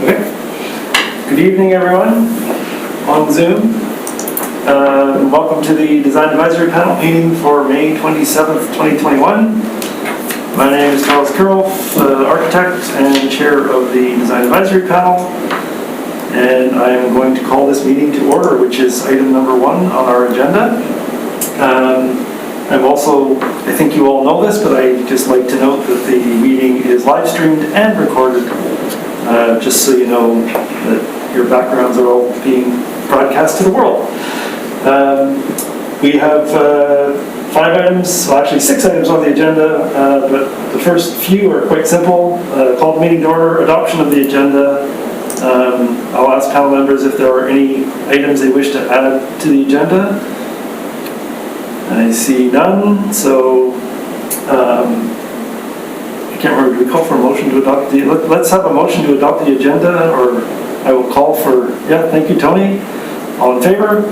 Okay. Good evening, everyone on Zoom. Welcome to the Design Advisory Panel meeting for May 27th, 2021. My name is Charles Curl, architect and chair of the Design Advisory Panel, and I am going to call this meeting to order, which is item number 1 on our agenda. I'm also, I think you all know this, but I'd just like to note that the meeting is live streamed and recorded, just so you know that your backgrounds are all being broadcast to the world. We have 5 items, well actually 6 items on the agenda, but the first few are quite simple. Call the meeting to order, adoption of the agenda. I'll ask panel members if there are any items they wish to add to the agenda. I see none, so I can't remember, do we call for a motion to adopt the, let's have a motion to adopt the agenda, or I will call for, yeah, thank you, Tony. All in favor?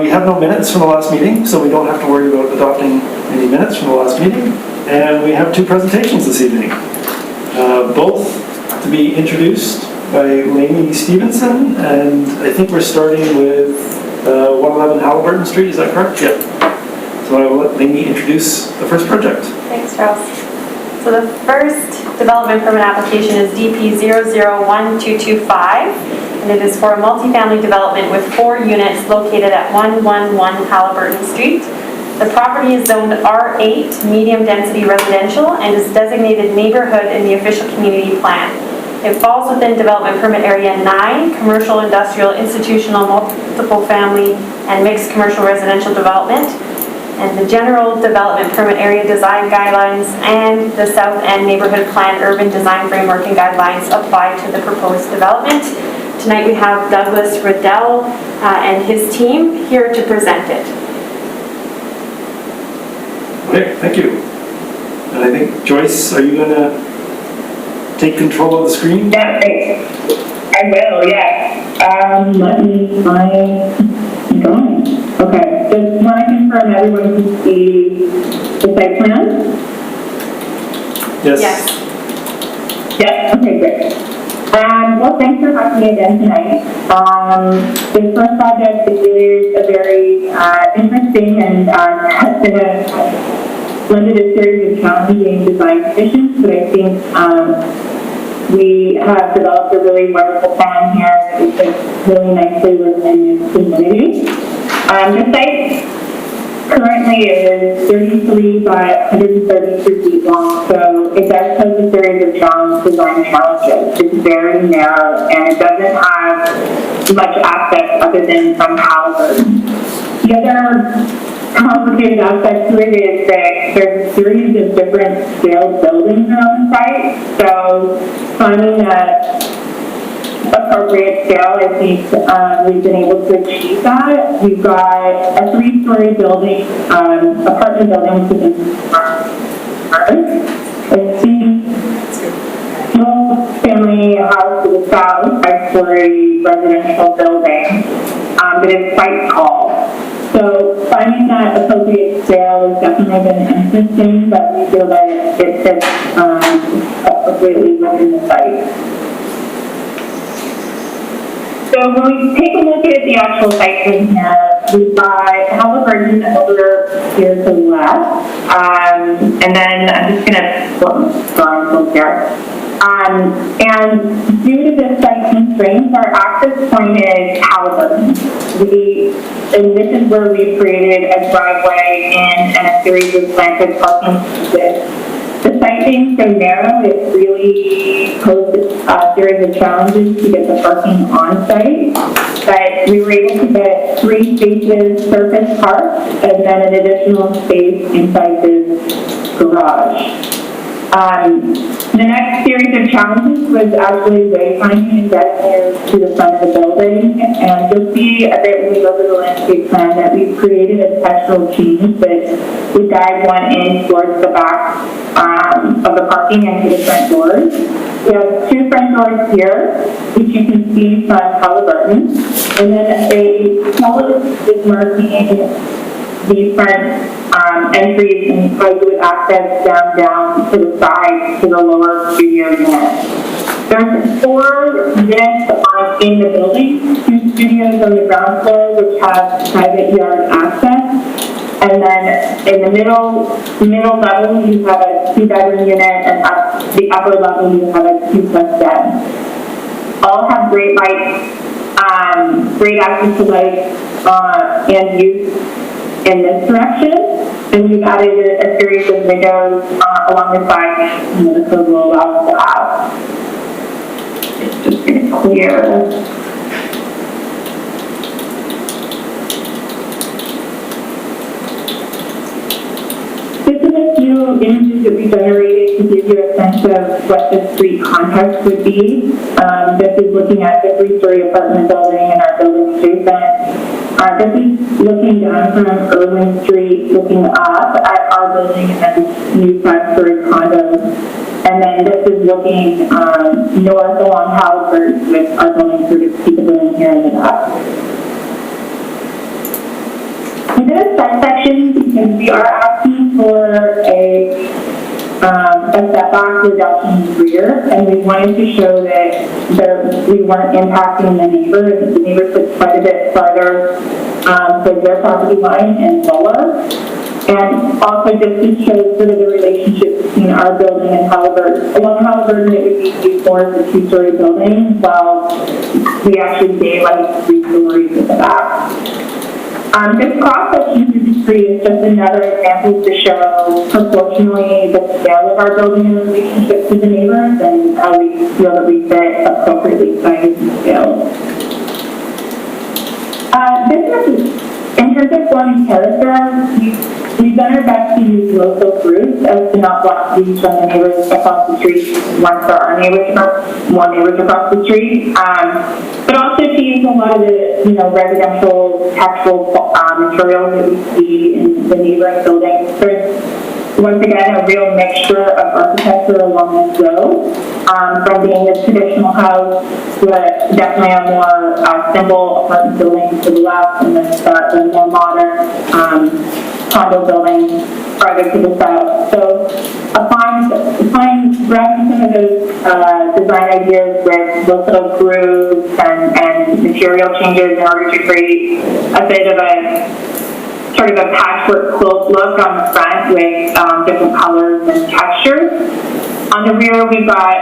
We have no minutes from the last meeting, so we don't have to worry about adopting any minutes from the last meeting. And we have 2 presentations this evening, both to be introduced by Lainey Stevenson, and I think we're starting with 111 Halliburton Street, is that correct? Yep. So I will let Lainey introduce the first project. Thanks, Charles. So the first development permit application is DP 001225, and it is for a multifamily development with 4 units located at 111 Halliburton Street. The property is zoned R8, medium density residential, and is designated neighborhood in the official community plan. It falls within development permit area 9, commercial, industrial, institutional, multiple family, and mixed commercial residential development. And the general development permit area design guidelines and the South End Neighborhood Plan Urban Design Framework and Guidelines apply to the proposed development. Tonight we have Douglas Riddell and his team here to present it. Okay, thank you. And I think, Joyce, are you going to take control of the screen? Yeah, I will, yeah. Let me find going. Okay, just want to confirm everyone can see the site plan? Yes. Yes, okay, great. Well, thanks for having me again tonight. This first project is a very interesting and has been blended a series of challenging design conditions, but I think we have developed a really wonderful plan here that fits really nicely within this community. The site currently is 33 by 133 feet long, so it does pose a series of design challenges. It's very narrow, and it doesn't have much access other than from Halliburton. The other complicated aspect to it is that there's a series of different scale buildings around the site, so finding that appropriate scale, I think we've been able to achieve that. We've got a 3-story building, apartment building within a single family house to the south, 5-story residential building, but it's quite tall. So finding that appropriate scale has definitely been interesting, but we feel that it fits appropriately within the site. So when we take a look at the actual site plan here, we've got Halliburton over here to the left, and then I'm just going to go here. And due to this site constraints, our access point is Halliburton. And this is where we've created a driveway and a series of planted parking spaces. The site being so narrow, it really posed a series of challenges to get the parking on site. But we were able to get 3 spaces surface parked and then an additional space inside this garage. The next series of challenges was actually wayfinding and getting here to the front of the building. And you'll see a bit when we look at the landscape plan that we've created a textural change that we guide one in towards the back of the parking into the front doors. We have 2 front doors here, which you can see from Halliburton. And then a small is marking these front entries and how you would access down to the side to the lower studio unit. There's 4 units in the building, 2 studios on the ground floor which have private yard access. And then in the middle level, you have a 2-bedroom unit, and up the upper level, you have a 2+ den. All have great light, great access to light and use in this direction. And we've added a series of windows along the side, the code will allow us to have. It's just getting clear. This is a few images that we generated to give you a sense of what the street context would be. This is looking at the 3-story apartment building and our building adjacent. This is looking down from Irwin Street, looking up at our building and then new 5-story condos. And then this is looking north along Halbert with our building sort of keep the building here in the back. We did a section because we are asking for a setback reduction in the rear, and we wanted to show that we weren't impacting the neighbor, and the neighbor sits quite a bit farther from their property line and lower. And also just to show sort of the relationship between our building and Halliburton. Along Halliburton, it would be used for as a 2-story building, while we actually gave like 3 stories at the back. This cross-section through the tree is just another example to show proportionally the scale of our building in relationship to the neighbors and how we feel that we fit appropriately sized and scaled. This is, in terms of forming character, we've done our best to use local groups as to not block views from the neighbors across the street once there are more neighbors across the street. But also to use a lot of the residential textual materials that we see in the neighboring buildings. There's once again a real mixture of architecture along this road, from being a traditional house to definitely a more simple apartment building to the left, and then the more modern condo building farther to the south. So grabbing some of those design ideas with little grooves and material changes in order to create a bit of a sort of a patchwork quilt look on the front with different colors and textures. On the rear, we've got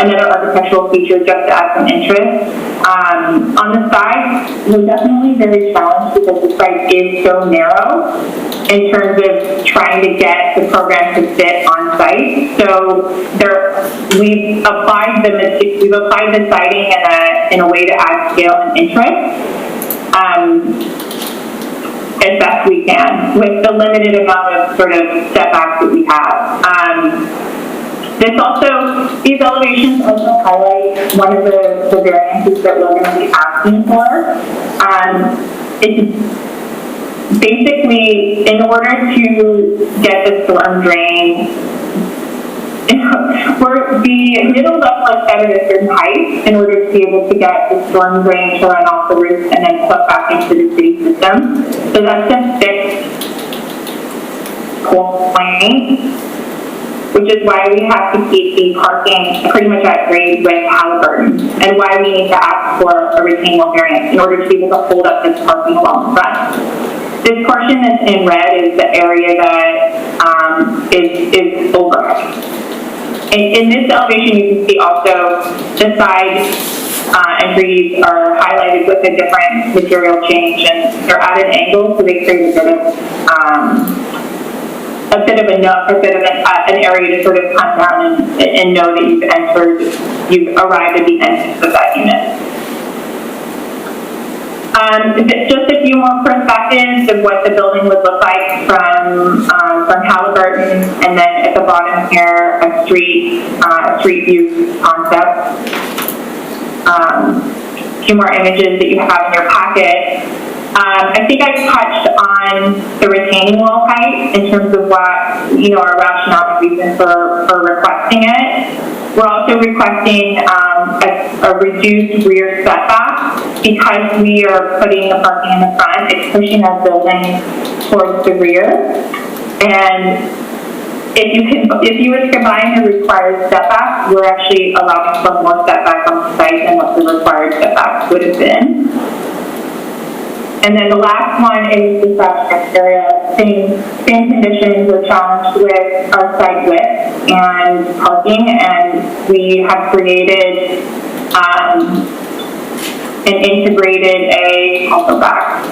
another architectural feature just to add some interest. On the side, we're definitely very challenged because the site is so narrow in terms of trying to get the program to fit on site. So we've applied the siding in a way to add scale and interest. As best we can with the limited amount of sort of setbacks that we have. These elevations also highlight one of the variances that we're going to be asking for. It's basically in order to get the storm drain, the middle left was set at a certain height in order to be able to get the storm drain to run off the roof and then put back into the city system. So that's a fixed point, which is why we have to keep the parking pretty much at grade with Halliburton, and why we need to ask for a retaining wall variance in order to be able to hold up this parking along the front. This portion that's in red is the area that is overhead. In this elevation, you can see also the side entries are highlighted with a different material change, and they're at an angle, so they create a bit of an area to sort of come down and know that you've arrived at the entrance of that unit. Just a few more perspectives of what the building would look like from Halliburton, and then at the bottom here, a street view concept. A few more images that you have in your packet. I think I touched on the retaining wall height in terms of what, our rationale and reason for requesting it. We're also requesting a reduced rear setback because we are putting the parking in the front, it's pushing our building towards the rear. And if you were to combine the required setback, we're actually allowing for more setback on the site than what the required setback would have been. And then the last one is the slash area. Same conditions we're challenged with our site width and parking, and we have created and integrated I'll go back,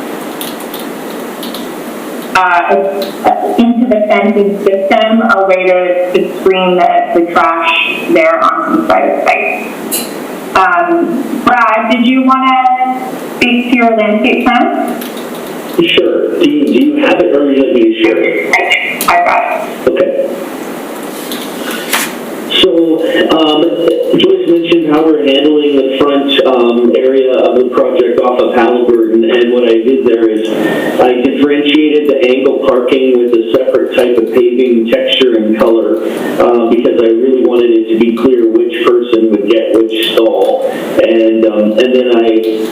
into the fencing system, a way to screen the trash there on the side of the site. Brad, did you want to speak to your landscape plan? Sure. Do you have it, or would you like me to share it? I've got it. Okay. So, Joyce mentioned how we're handling the front area of the project off of Halliburton, and what I did there is I differentiated the angle parking with a separate type of paving texture and color, because I really wanted it to be clear which person would get which stall, and then I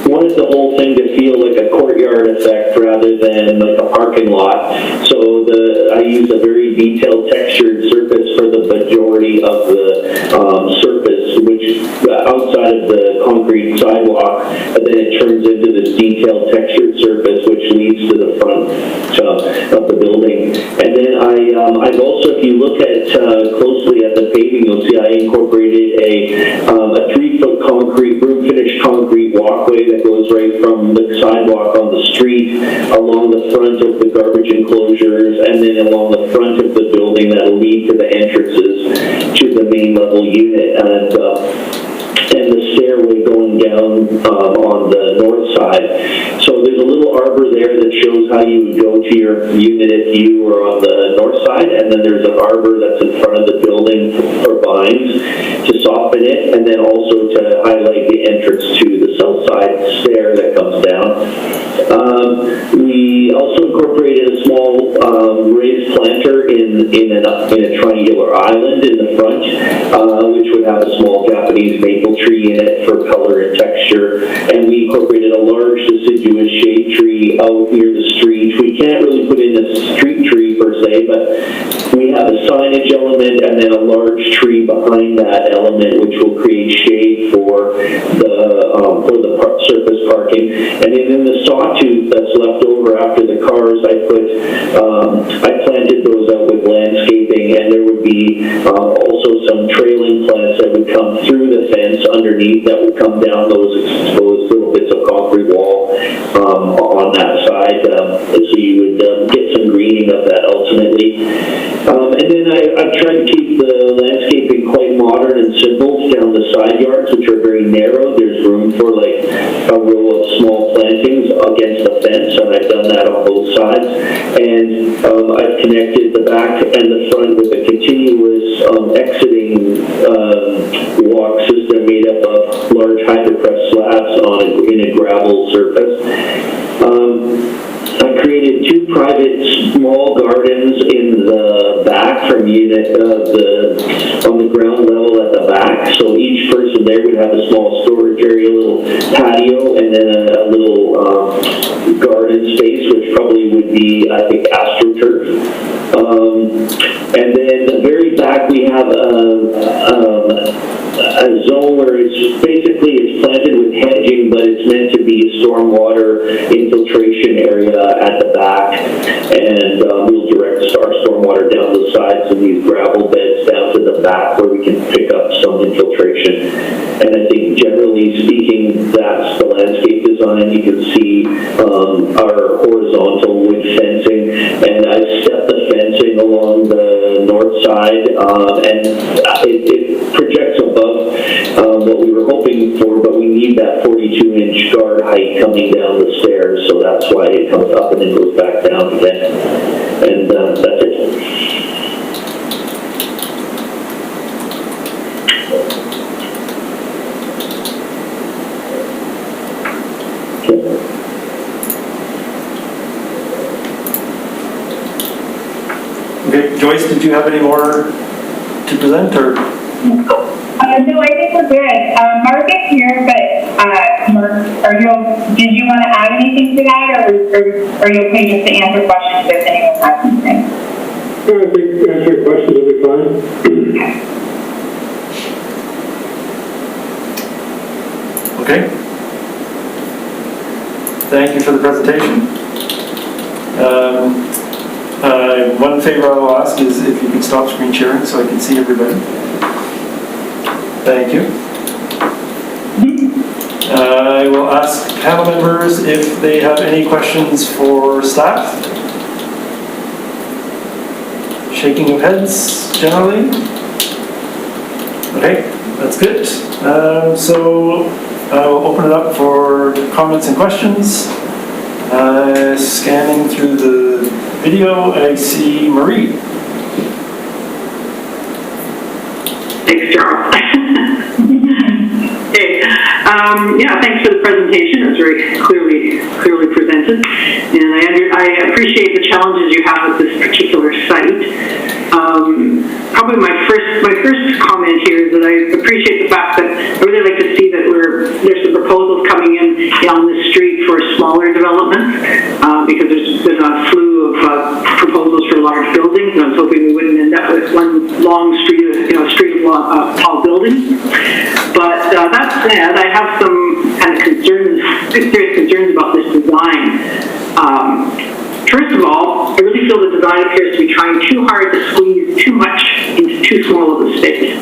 wanted the whole thing to feel like a courtyard effect rather than like a parking lot. So I use a very detailed textured surface for the majority of the surface, which outside of the concrete sidewalk, and then it turns into this detailed textured surface, which leads to the front of the building. And then I've also, if you look at closely at the paving, you'll see I incorporated a 3-foot concrete, room finished concrete walkway that goes right from the sidewalk on the street along the front of the garbage enclosures, and then along the front of the building that will lead to the entrances to the main level unit, and the stairway going down on the north side. So there's a little arbor there that shows how you would go to your unit if you were on the north side, and then there's an arbor that's in front of the building for vines to soften it, and then also to highlight the entrance to the south side stair that comes down. We also incorporated a small raised planter in a triangular island in the front, which would have a small Japanese maple tree in it for color and texture, and we incorporated a large deciduous shade tree out near the street. We can't really put in a street tree per se, but we have a signage element and then a large tree behind that element, which will create shade for the surface parking. And then in the sawtooth that's left over after the cars, I planted those out with landscaping, and there would be also some trailing plants that would come through the fence underneath that would come down those exposed little bits of concrete wall on that side, so you would get some greening of that ultimately. And then I tried to keep the landscaping quite modern and simple down the side yards, which are very narrow. There's room for like a row of small plantings against the fence, and I've done that on both sides. And I've connected the back and the front with a continuous exiting walk system made up of large hydropress slabs in a gravel surface. I created 2 private small gardens in the back from on the ground level at the back. So each person there would have a small storage area, a little patio, and then a little garden space, which probably would be, I think, AstroTurf. And then the very back we have a zone where it's planted with hedging, but it's meant to be a stormwater infiltration area at the back, and we'll direct our stormwater down the sides of these gravel beds down to the back where we can pick up some infiltration. And I think generally speaking, that's the landscape design. You can see our horizontal wood fencing, and I stepped the fencing along the north side, and it projects above what we were hoping for, but we need that 42-inch guard height coming down the stairs, so that's why it comes up and then goes back down again. And that's it. Okay, Joyce, did you have any more to present, or? No, I think we're good. Mark is here, but Did you want to add anything to that, or are you okay just to answer questions if anyone has something? Yeah, I think answering questions will be fine. Okay. Thank you for the presentation. One favor I will ask is if you can stop screen sharing so I can see everybody. Thank you. I will ask panel members if they have any questions for staff. Shaking of heads generally. Okay, that's good. So I will open it up for comments and questions. Scanning through the video, I see Marie. Thanks, Charles. Hey, yeah, thanks for the presentation. It was very clearly presented, and I appreciate the challenges you have with this particular site. Probably my first comment here is that I appreciate the fact that I really like to see that there's some proposals coming in on the street for smaller developments, because there's been a slew of proposals for large buildings, and I was hoping we wouldn't end up with one long street of tall buildings. But that said, I have some kind of serious concerns about this design. First of all, I really feel the design appears to be trying too hard to squeeze too much into too small of a space.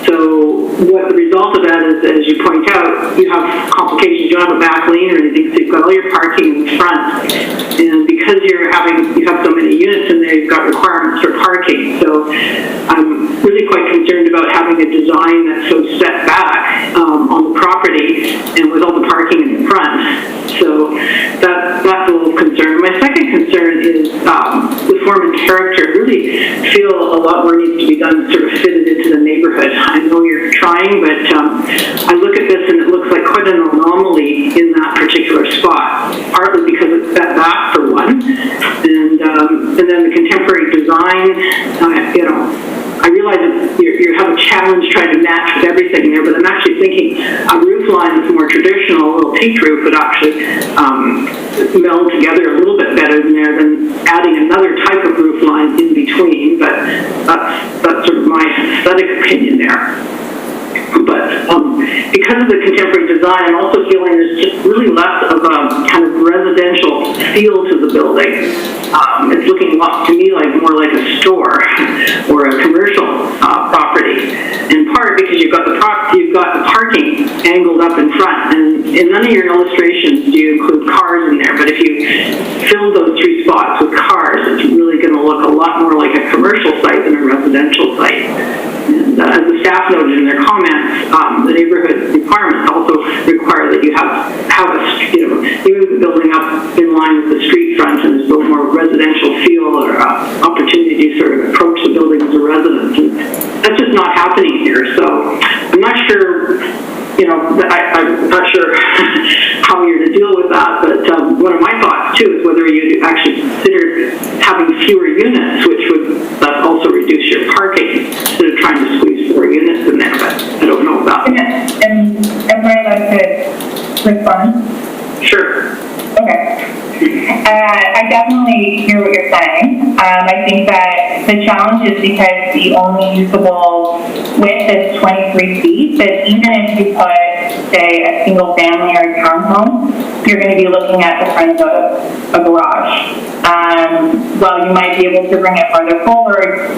So what the result of that is, as you point out, you have complications. You don't have a back lane or anything, so you've got all your parking in the front. And because you have so many units in there, you've got requirements for parking. So I'm really quite concerned about having a design that's so set back on the property and with all the parking in the front. So that's a little concern. My second concern is the form and character. I really feel a lot more needs to be done to sort of fit it into the neighborhood. I know you're trying, but I look at this and it looks like quite an anomaly in that particular spot, partly because it's set back for one, and then the contemporary design, I realize that you have a challenge trying to match with everything there, but I'm actually thinking a roof line that's more traditional, a little peaked roof, would actually meld together a little bit better than adding another type of roof line in between, but that's sort of my aesthetic opinion there. But because of the contemporary design, I'm also feeling there's just really less of a kind of residential feel to the building. It's looking to me more like a store or a commercial property. In part because you've got the parking angled up in front, and in none of your illustrations do you include cars in there. But if you fill those three spots with cars, it's really going to look a lot more like a commercial site than a residential site. And as the staff noted in their comments, the neighborhood requirements also require that you have you move the building up in line with the street front, and there's a little more residential feel or opportunity to sort of approach the building as a residence. And that's just not happening here. So I'm not sure. I'm not sure how you're to deal with that, but one of my thoughts too is whether you actually consider having fewer units, which would also reduce your parking instead of trying to squeeze 4 units in there. But I don't know about that. And would I like to respond? Sure. Okay. I definitely hear what you're saying. I think that the challenge is because the only usable width is 23 feet, that even if you put, say, a single family or a townhome, you're going to be looking at the front of a garage. While you might be able to bring it farther forward,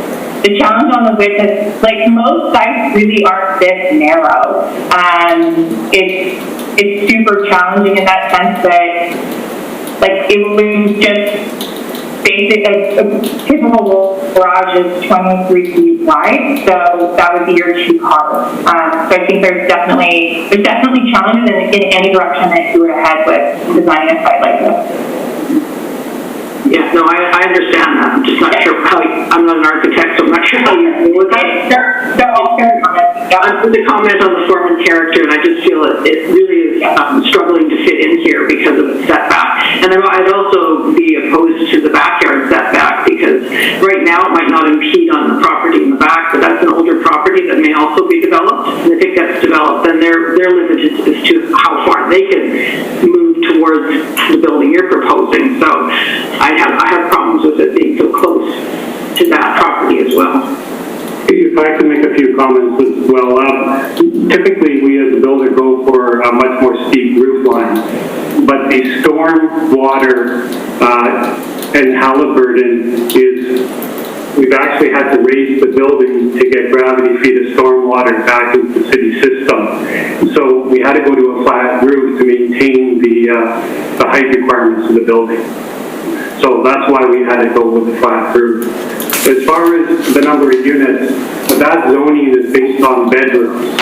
the challenge on the width is, most sites really aren't this narrow. It's super challenging in that sense that, it was just basic, a typical garage is 23 feet wide, so that would be your 2 cars. So I think there's definitely challenges in any direction that you were to head with designing a site like this. Yeah, no, I understand that. I'm just not sure I'm not an architect, so I'm not sure how you deal with that. They're all fair comments. I put the comment on the form and character, and I just feel it really is struggling to fit in here because of the setback. And then I'd also be opposed to the backyard setback because right now it might not impede on the property in the back, but that's an older property that may also be developed. And if it gets developed, then they're limited as to how typically we as a builder go for a much more steep roof line, but the storm water and Halliburton we've actually had to raise the building to get gravity feed of storm water back into the city system. So we had to go to a flat roof to maintain the height requirements of the building. So that's why we had to go with the flat roof. As far as the number of units, that zoning is based on bedrooms.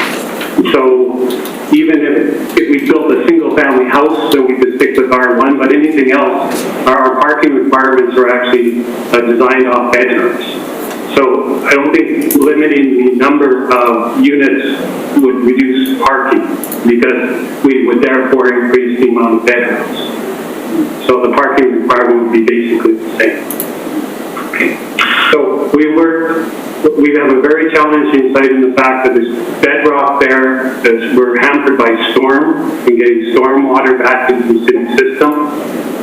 So even if we built a single-family house, then we could stick with R1, but anything else, our parking requirements are actually designed off bedrooms. So I don't think limiting the number of units would reduce parking, because we would therefore increase the amount of bedrooms. So the parking requirement would be basically the same. So we have a very challenging site in the fact that there's bedrock there, that we're hampered by storm and getting storm water back into the city system.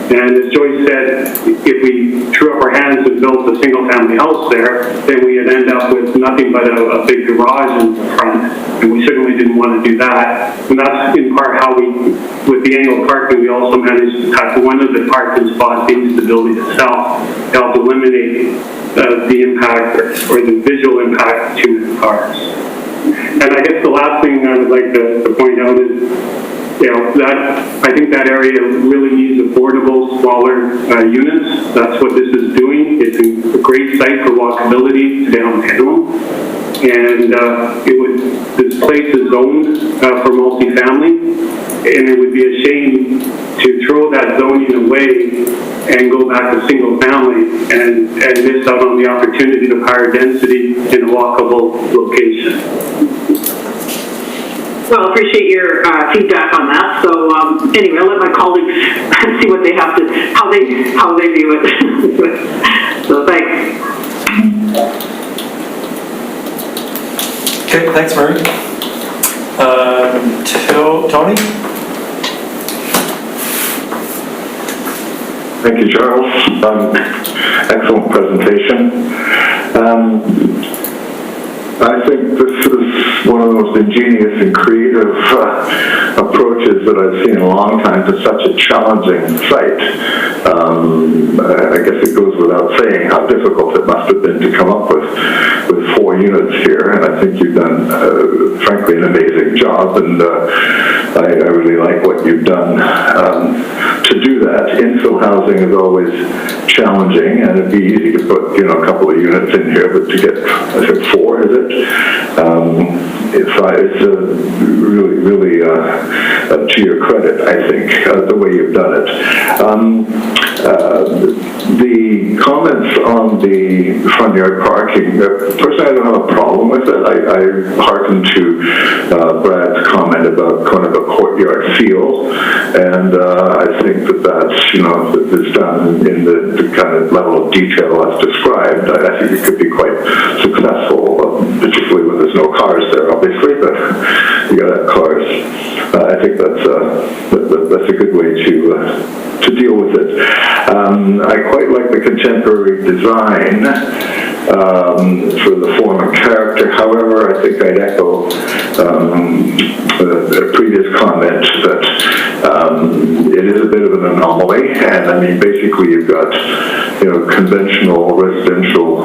And as Joyce said, if we threw up our hands and built a single-family house there, then we'd end up with nothing but a big garage in the front, and we certainly didn't want to do that. And that's in part how with the angled parking, we also managed to cut one of the parking spots into the building itself to help eliminate the impact or the visual impact to the cars. And I guess the last thing I would like to point out is, I think that area really needs affordable, smaller units. That's what this is doing. It's a great site for walkability downtown. And this place is zoned for multifamily, and it would be a shame to throw that zoning away and go back to single family and miss out on the opportunity of higher density in a walkable location. Well, appreciate your feedback on that. So anyway, I'll let my colleagues see what they have to, how they view it. So thanks. Okay, thanks, Murray. Tony? Thank you, Charles. Excellent presentation. I think this is one of the most ingenious and creative approaches that I've seen in a long time to such a challenging site. I guess it goes without saying how difficult it must have been to come up with 4 units here, and I think you've done, frankly, an amazing job, and I really like what you've done to do that. Infill housing is always challenging, and it'd be easy to put, a couple of units in here, but to get, I think 4, is it? It's really to your credit, I think, the way you've done it. The comments on the front yard parking, personally I don't have a problem with it. I hearken to Brad's comment about kind of a courtyard feel, and I think that's, if it's done in the kind of level of detail as described, I think it could be quite successful, particularly when there's no cars there, obviously, but you got to have cars. I think that's a good way to deal with it. I quite like the contemporary design for the form and character. However, I think I'd echo a previous comment that it is a bit of an anomaly, and I mean basically you've got conventional residential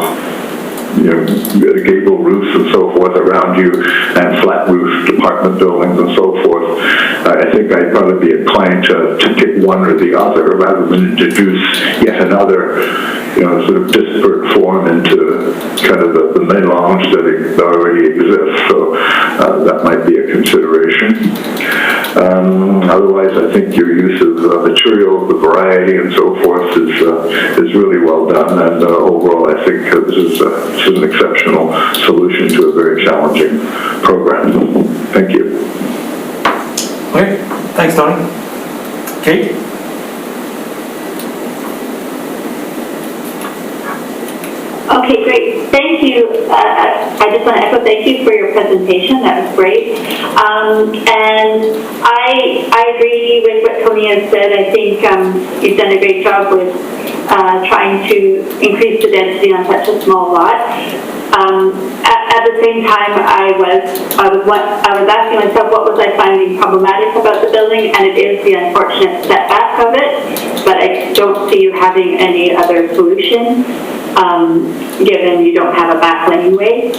gable roofs and so forth around you, and flat roof apartment buildings and so forth. I think I'd probably be inclined to pick one or the other rather than introduce yet another sort of disparate form into kind of the melange that already exists. So that might be a consideration. Otherwise, I think your use of materials, the variety, and so forth is really well done. And overall, I think this is an exceptional solution to a very challenging program. Thank you. Okay, thanks, Tony. Kate? Okay, great. Thank you. I just want to echo thank you for your presentation. That was great. And I agree with what Tony has said. I think you've done a great job with trying to increase the density on such a small lot. At the same time, I was asking myself, what was I finding problematic about the building, and it is the unfortunate setback of it, but I don't see you having any other solution, given you don't have a back laneway.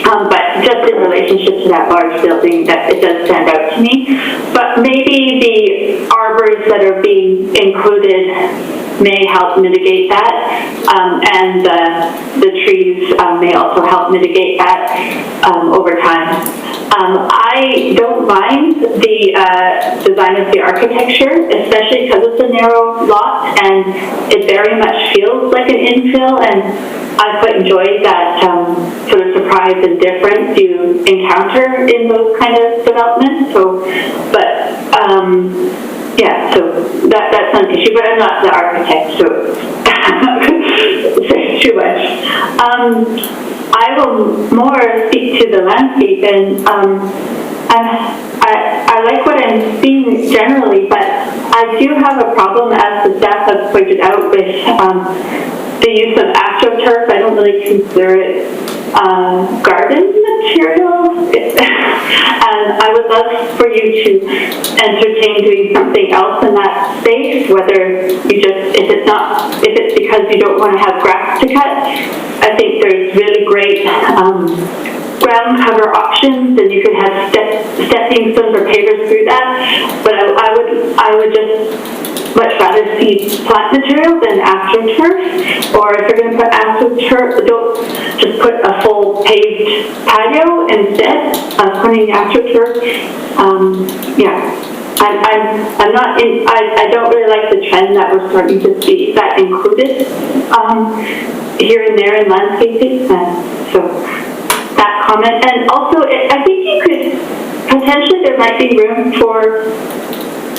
But just in relationship to that large building, that it does stand out to me. But maybe the arbors that are being included may help mitigate that, and the trees may also help mitigate that over time. I don't mind the design of the architecture, especially because it's a narrow lot and it very much feels like an infill, and I quite enjoyed that sort of surprise and difference you encounter in those kind of developments. So, but yeah, so that's not an issue, but I'm not the architect, so say too much. I will more speak to the landscape, and I like what I'm seeing generally, but I do have a problem, as the staff has pointed out, with the use of AstroTurf. I don't really consider it garden material, and I would love for you to entertain doing something else in that space, whether you just, if it's because you don't want to have grass to cut. I think there's really great ground cover options, and you could have stepping stones or pavers through that, but I would just much rather see plant material than AstroTurf, or if you're going to put AstroTurf, don't just put a full paved patio instead of putting AstroTurf. Yeah, I'm not in, I don't really like the trend that we're starting to see that included here and there in landscaping, so that comment. And also, I think you could, potentially there might be room for,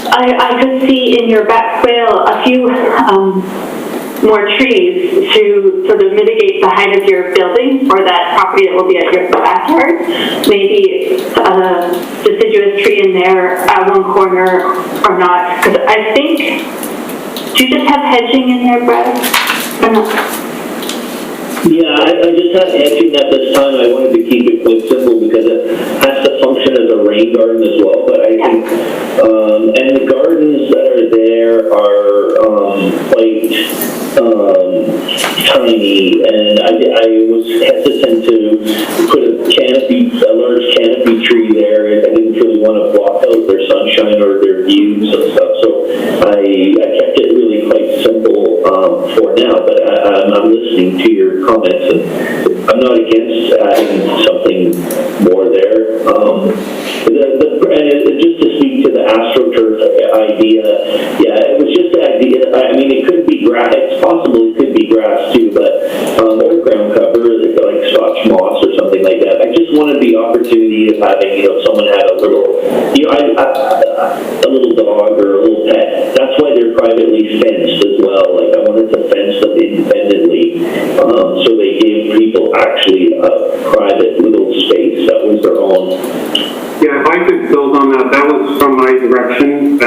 I could see in your back swale a few more trees to sort of mitigate the height of your building for that property that will be at your backyard. Maybe a deciduous tree in there at one corner or not. Because I think, do you just have hedging in there, Brad? Or not? Yeah, I just had hedging at this time. I wanted to keep it quite simple because it has to function as a rain garden as well. But I think, and the gardens that are there are quite tiny, and I was hesitant to put a large canopy tree there. I didn't really want to block out their sunshine or their views and stuff. So I kept it really quite simple for now. But I'm listening to your comments, and I'm not against adding something more there. And just to speak to the AstroTurf idea, yeah, it was just the idea. I mean, it could be grass. It's possible it could be grass too, but or ground cover, like Scotch moss or something like that. I just wanted the opportunity of having, someone had a little, a little dog or a little pet. That's why they're privately fenced as well. Like I wanted to fence them independently, so they gave people actually a private little space that was their own. Yeah, if I could build on that, that was from my direction.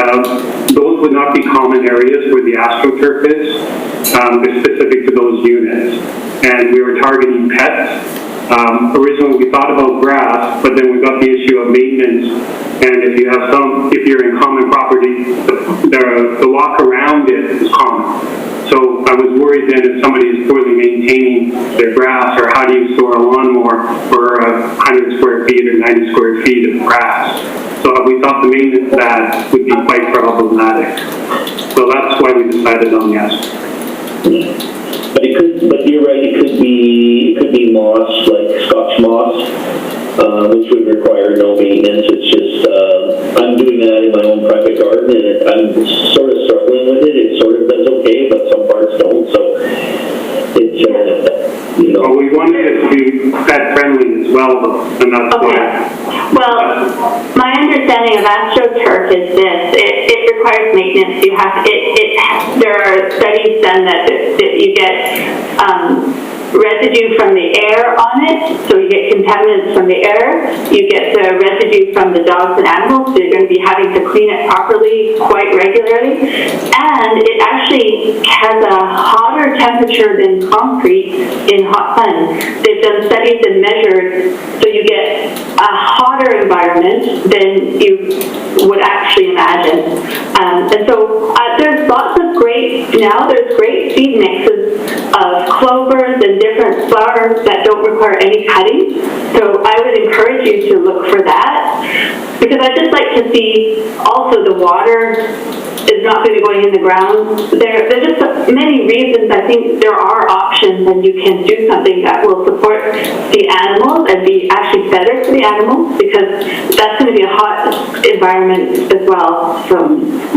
Those would not be common areas where the AstroTurf is. They're specific to those units. And we were targeting pets. Originally we thought about grass, but then we got the issue of maintenance. And if you're in common property, the walk around it is common. So I was worried then if somebody is poorly maintaining their grass, or how do you store a lawnmower for 100 square feet or 90 square feet of grass? So we thought the maintenance of that would be quite problematic. So that's why we decided on yes. But you're right, it could be moss, like Scotch moss, which would require no maintenance. It's just, I'm doing that in my own private garden, and I'm sort of struggling with it. It sort of does okay, but some parts don't, so it's, Well, we wanted it to be pet friendly as well, though, and that's why. Well, my understanding of AstroTurf is this: it requires maintenance. You have there are studies done that you get residue from the air on it, so you get contaminants from the air. You get the residue from the dogs and animals, so you're going to be having to clean it properly quite regularly. clearly, and it actually has a hotter temperature than concrete in hot sun. They've done studies and measured, so you get a hotter environment than you would actually imagine. And so there's lots of there's great seed mixes of clovers and different flowers that don't require any cutting. So I would encourage you to look for that, because I just like to see also the water is not going to be going in the ground. There's just many reasons. I think there are options, and you can do something that will support the animals and be actually better for the animals, because that's going to be a hot environment as well. So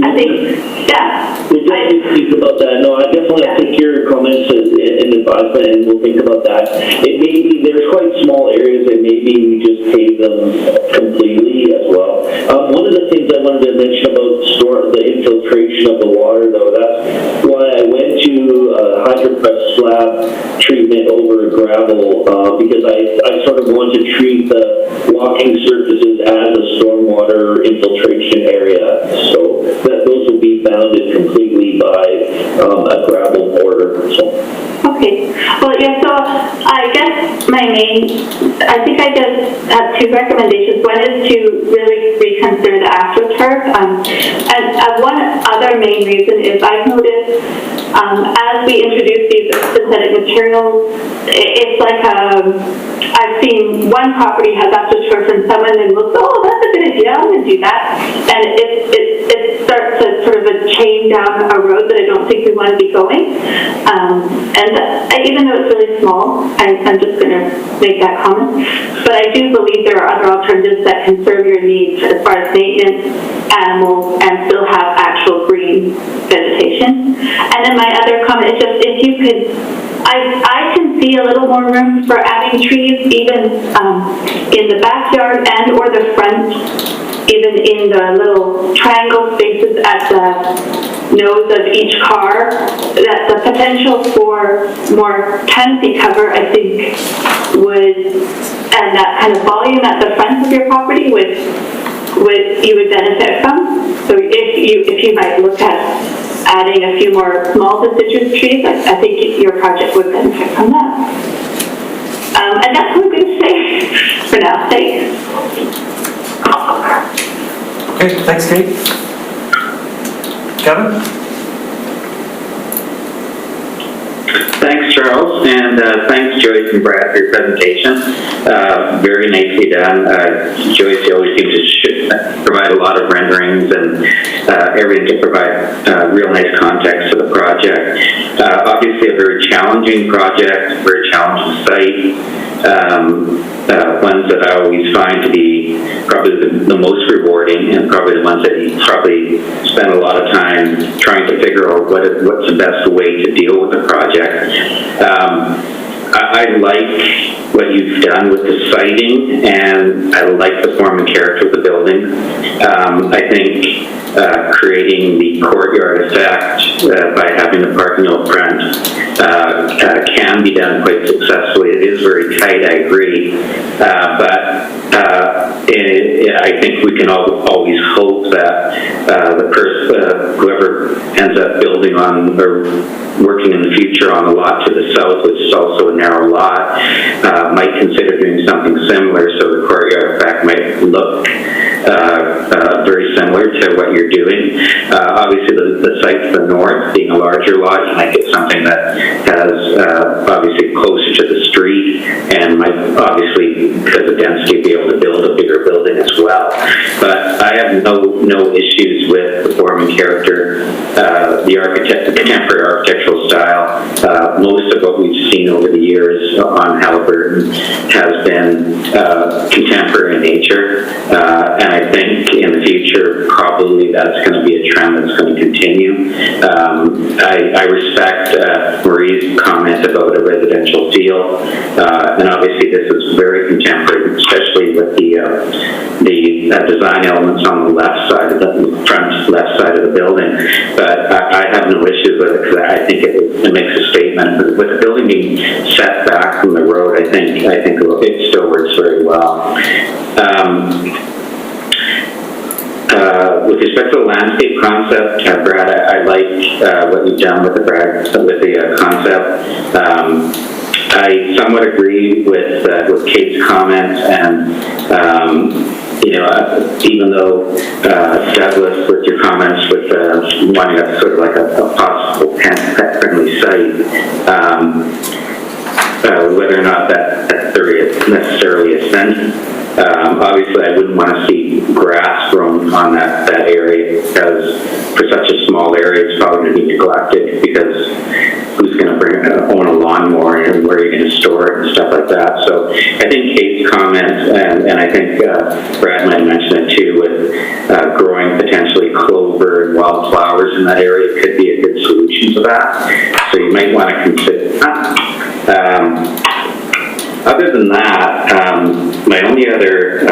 I think, yeah. We'll definitely think about that. No, I definitely take your comments and advisement, and we'll think about that. It may be, there's quite small areas that maybe we just pave them completely as well. One of the things I wanted to mention about the infiltration of the water, though, that's why I went to hydropress slab treatment over gravel, because I sort of want to treat the walking surfaces as a stormwater infiltration area. So those will be bounded completely by a gravel border. So. Okay. Well, yeah, so I guess I think I just have two recommendations. One is to really reconsider the AstroTurf. And one other main reason is I've noticed as we introduce these synthetic materials, it's like I've seen one property has AstroTurf and someone then looks, oh, that's a good idea, I'm going to do that. And it starts a sort of a chain down a road that I don't think we want to be going. And even though it's really small, I'm just going to make that comment. But I do believe there are other alternatives that can serve your needs as far as maintenance, animals, and still have actual green vegetation. And then my other comment is just if you could, I can see a little more room for adding trees, even in the backyard and or the front, even in the little triangle spaces at the nose of each car. That the potential for more canopy cover, I think, and that kind of volume at the front of your property you would benefit from. So if you might look at adding a few more small deciduous trees, I think your project would benefit from that. And that's what I'm going to say for now. Thanks. Okay, thanks, Kate. Kevin? Thanks, Charles, and thanks, Joyce and Brad, for your presentation. Very nicely done. Joyce, you always seem to provide a lot of renderings and everything to provide real nice context to the project. Obviously, a very challenging project, very challenging site. Ones that I always find to be probably the most rewarding, and probably the ones that you probably spend a lot of time trying to figure out what's the best way to deal with the project. I like what you've done with the siting, and I like the form and character of the building. I think creating the courtyard effect by having the parking out front can be done quite successfully. It is very tight, I agree, but I think we can always hope that whoever ends up building on or working in the future on the lot to the south, which is also a narrow lot, might consider doing something similar, so the courtyard effect might look very similar to what you're doing. Obviously, the site to the north, being a larger lot, you might get something that has obviously closer to the street, and might obviously, because of density, be able to build a bigger building as well. But I have no issues with the form and character, the contemporary architectural style. Most of what we've seen over the years on Halliburton has been contemporary in nature, and I think in the future probably that's going to be a trend that's going to continue. I respect Marie's comment about a residential feel, and obviously this is very contemporary, especially with the design elements on the left side of the front left side of the building. But I have no issues with it because I think it makes a statement. But with the building being set back from the road, I think it still works very well. with respect to the landscape concept, Brad, I like what you've done with the concept. I somewhat agree with Kate's comments, and even though Douglas, with your comments with wanting a sort of like a possible pet-friendly site, whether or not that there is necessarily a sense. Obviously, I wouldn't want to see grass grown on that area, because for such a small area, it's probably going to be neglected, because who's going to own a lawnmower and where are you going to store it and stuff like that. So I think Kate's comments, and I think Brad might mention it too, with growing potentially clover and wildflowers in that area could be a good solution to that. So you might want to consider that. Other than that, my only other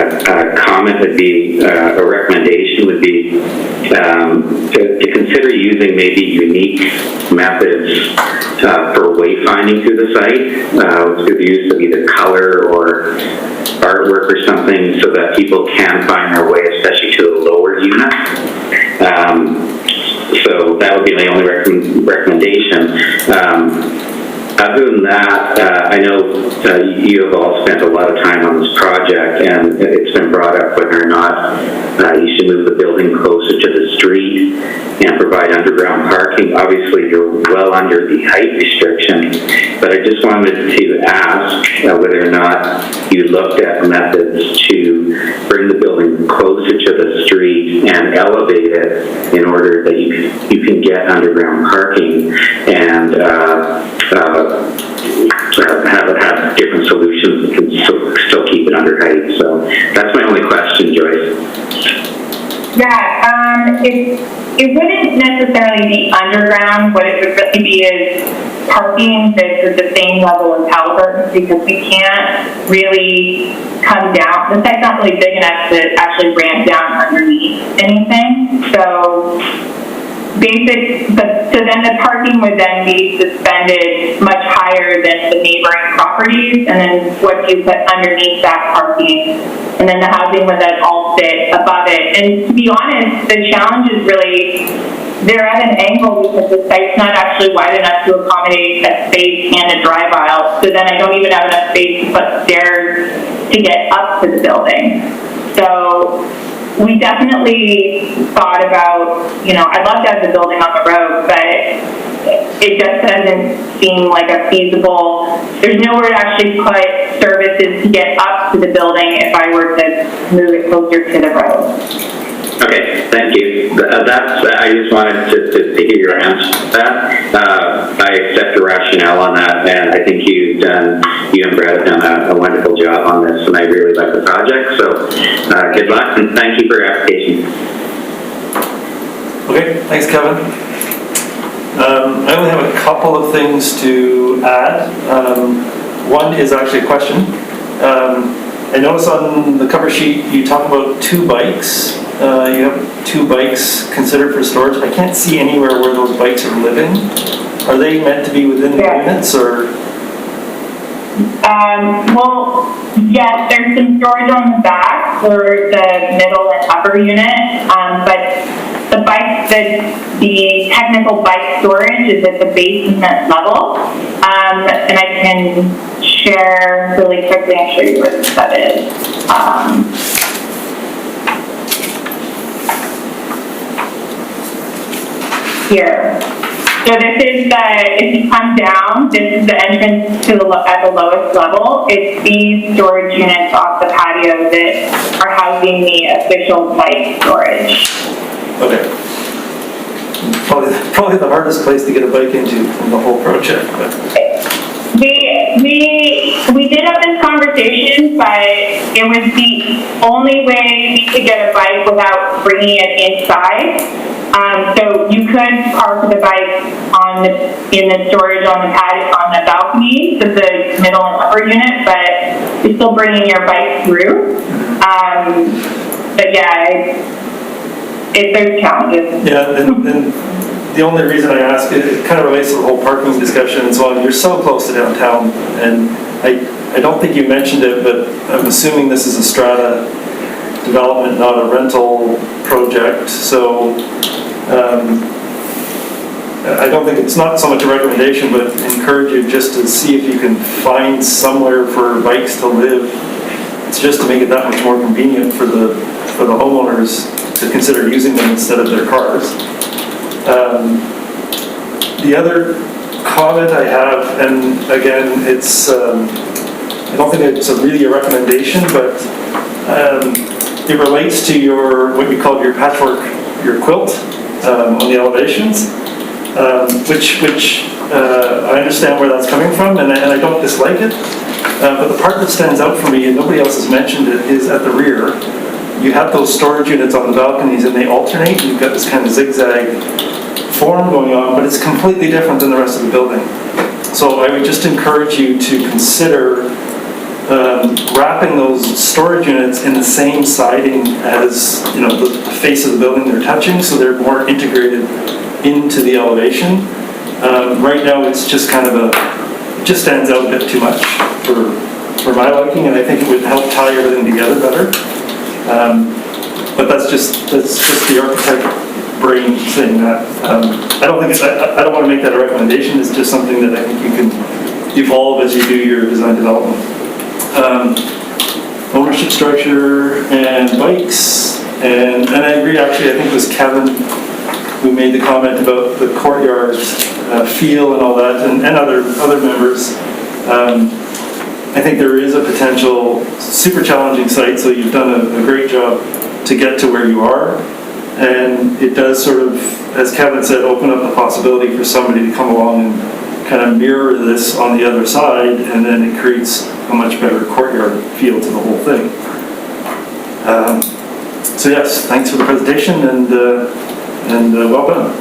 comment would be, a recommendation would be to consider using maybe unique methods for wayfinding through the site, through the use of either color or artwork or something, so that people can find their way, especially to the lower unit. So that would be my only recommendation. Other than that, I know you have all spent a lot of time on this project, and it's been brought up whether or not you should move the building closer to the street and provide underground parking. Obviously, you're well under the height restriction, but I just wanted to ask whether or not you looked at methods to bring the building closer to the street and elevate it in order that you can get underground parking and have different solutions that can still keep it under height. So that's my only question, Joyce. Yeah, it wouldn't necessarily be underground. What it would really be is parking that's at the same level as Halliburton, because we can't really come down. The site's not really big enough to actually ramp down underneath anything. So then the parking would then be suspended much higher than the neighboring properties, and then what you put underneath that parking, and then the housing would then all sit above it. And to be honest, the challenge is really, they're at an angle because the site's not actually wide enough to accommodate a space and a drive aisle, so then I don't even have enough space to put stairs to get up to the building. So we definitely thought about, I'd love to have the building on the road, but it just doesn't seem like a feasible, there's nowhere to actually put services to get up to the building if I were to move it closer to the road. Okay, thank you. I just wanted to hear your answer to that. I accept your rationale on that, and I think you and Brad have done a wonderful job on this, and I really like the project. So good luck, and thank you for your application. Okay, thanks, Kevin. I only have a couple of things to add. One is actually a question. I noticed on the cover sheet you talk about 2 bikes. You have 2 bikes considered for storage. I can't see anywhere where those bikes are living. Are they meant to be within the units, or? Well, yes, there's some storage on the back for the middle and upper unit, but the technical bike storage is at the basement level, and I can share really quickly and show you where that is. Here. So this is if you come down, this is the entrance to at the lowest level. It's these storage units off the patio that are housing the official bike storage. Okay. Probably the hardest place to get a bike into from the whole project. But. We did have this conversation, but it was the only way we could get a bike without bringing it inside. So you could park the bike in the storage on the balcony, so the middle and upper unit, but you're still bringing your bike through. But yeah, there's challenges. Yeah, and the only reason I ask it kind of relates to the whole parking discussion as well. You're so close to downtown, and I don't think you mentioned it, but I'm assuming this is a strata development, not a rental project. So I don't think it's not so much a recommendation, but encourage you just to see if you can find somewhere for bikes to live. It's just to make it that much more convenient for the homeowners to consider using them instead of their cars. The other comment I have, and again, it's I don't think it's really a recommendation, but it relates to what you call your patchwork, your quilt on the elevations, which I understand where that's coming from, and I don't dislike it. But the part that stands out for me, and nobody else has mentioned it, is at the rear. You have those storage units on the balconies, and they alternate. You've got this kind of zigzag form going on, but it's completely different than the rest of the building. So I would just encourage you to consider wrapping those storage units in the same siding as the face of the building they're touching, so they're more integrated into the elevation. Right now, it's just kind of it just stands out a bit too much for my liking, and I think it would help tie everything together better. But that's just the architect brain saying that. I don't want to make that a recommendation. It's just something that I think you can evolve as you do your design development. Ownership structure and bikes, and I agree. Actually, I think it was Kevin who made the comment about the courtyard feel and all that, and other members. I think there is a potential super challenging site, so you've done a great job to get to where you are. And it does sort of, as Kevin said, open up the possibility for somebody to come along and kind of mirror this on the other side, and then it creates a much better courtyard feel to the whole thing. So yes, thanks for the presentation, and well done.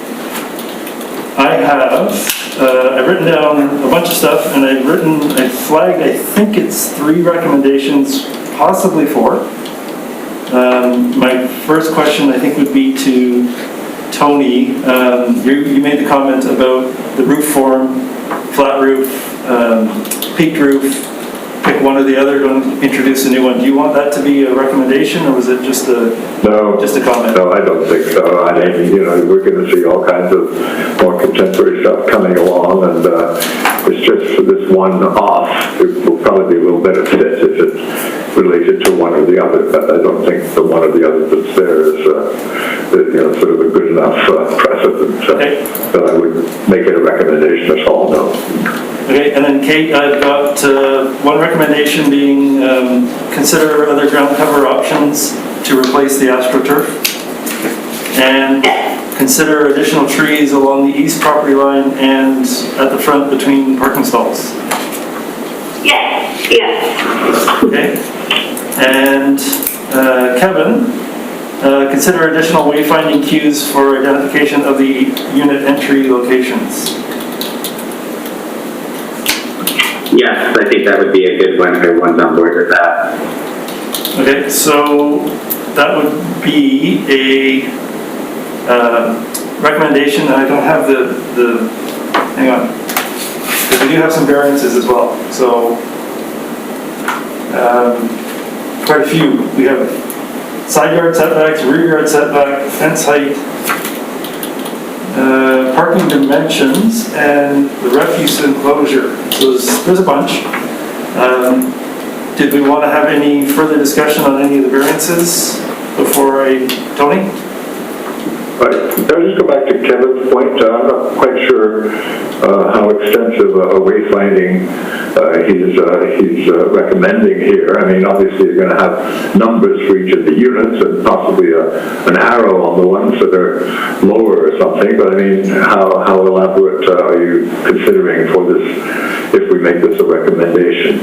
I've written down a bunch of stuff, and I flagged, I think it's 3 recommendations, possibly 4. My first question, I think, would be to Tony. You made the comment about the roof form, flat roof, peaked roof. Pick one or the other, don't introduce a new one. Do you want that to be a recommendation, or was it just a comment? No, I don't think so. I mean, we're going to see all kinds of more contemporary stuff coming along, and it's just for this one off. It will probably be a little better fit if it's related to one or the other, but I don't think the one or the other that's there is sort of a good enough precedent that I would make it a recommendation at all. No. Okay, and then Kate, I've got one recommendation being consider other ground cover options to replace the AstroTurf, and consider additional trees along the east property line and at the front between parking stalls. Yes. Okay, and Kevin, consider additional wayfinding cues for identification of the unit entry locations. Yes, I think that would be a good one if everyone's on board with that. Okay, so that would be a recommendation. I don't have the hang on, because we do have some variances as well. So quite a few. We have side yard setbacks, rear yard setback, fence height, parking dimensions, and the refuse enclosure. So there's a bunch. Did we want to have any further discussion on any of the variances before Tony? I'll just go back to Kevin's point. I'm not quite sure how extensive a wayfinding he's recommending here. I mean, obviously you're going to have numbers for each of the units and possibly an arrow on the ones that are lower or something. But I mean, how elaborate are you considering for this if we make this a recommendation?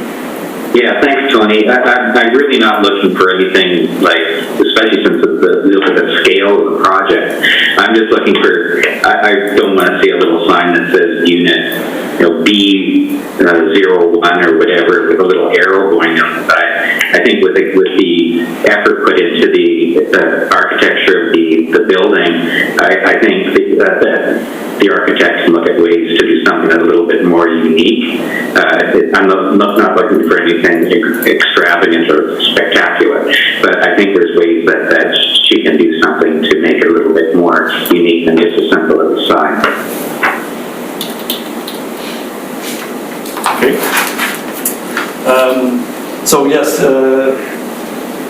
Yeah, thanks, Tony. I'm really not looking for anything especially since the scale of the project. I'm just looking for, I don't want to see a little sign that says unit, B01 or whatever with a little arrow going down the side. I think with the effort put into the architecture of the building, I think that the architects can look at ways to do something that's a little bit more more unique. I'm not looking for anything extravagant or spectacular, but I think there's ways that she can do something to make it a little bit more unique than just a simple little sign. Okay. So yes,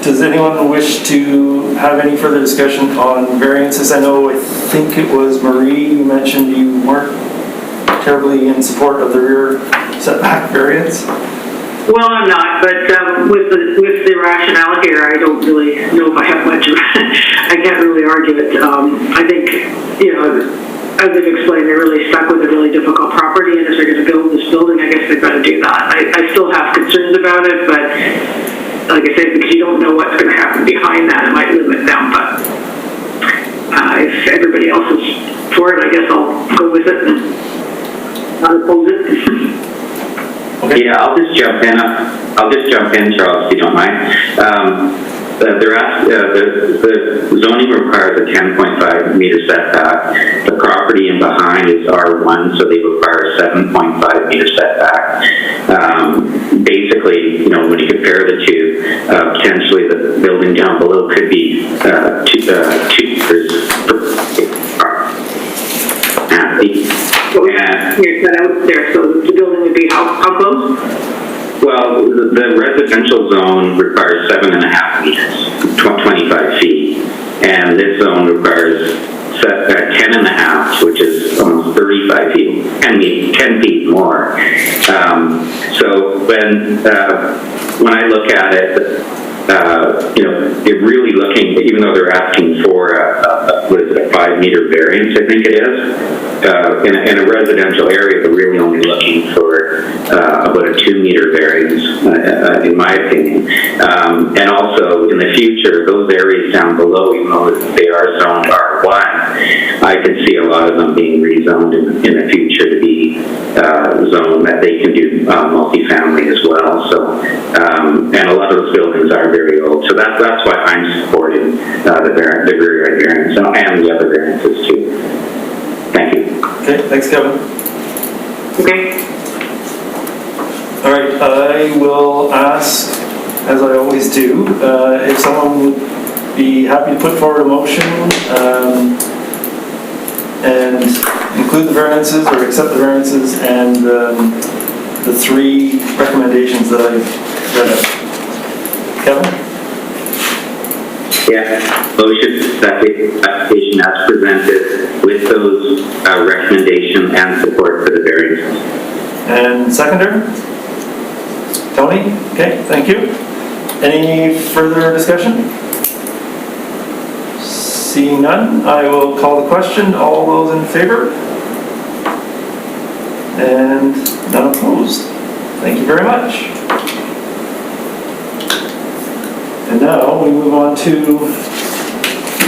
does anyone wish to have any further discussion on variances? I know, I think it was Marie, you mentioned you weren't terribly in support of the rear setback variance. Well, I'm not, but with the rationale here, I don't really know if I have much. I can't really argue it. I think, as they've explained, they're really stuck with a really difficult property, and if they're going to build this building, I guess they've got to do that. I still have concerns about it, but like I said, because you don't know what's going to happen behind that, it might limit them. But if everybody else is for it, I guess I'll go with it and not oppose it. Okay. Yeah, I'll just jump in, Charles, if you don't mind. The zoning requires a 10.5 meter setback. The property in behind is R1, so they require a 7.5 meter setback. Basically, when you compare the two, potentially the building down below could be two meters. You're cut out there, so the building would be how close? Well, the residential zone requires 7.5 meters, 25 feet, and this zone requires 10.5, which is almost 35 feet, 10 feet more. So when I look at it, they're really looking, even though they're asking for a 5 meter variance, I think it is. In a residential area, they're really only looking for about a 2 meter variance, in my opinion. And also, in the future, those areas down below, even though they are zoned R1, I could see a lot of them being rezoned in the future to be zoned that they can do multifamily as well. So, and a lot of those buildings are very old. So that's why I'm supporting the rear yard variance and the other variances too. Thank you. Okay, thanks, Kevin. Okay. All right, I will ask, as I always do, if someone would be happy to put forward a motion and include the variances or accept the variances and the 3 recommendations that I've read out. Kevin? Yeah, motion that the application as presented with those recommendations and support for the variances. And seconder? Tony? Okay, thank you. Any further discussion? Seeing none, I will call the question. All those in favor? And none opposed. Thank you very much. And now we move on to the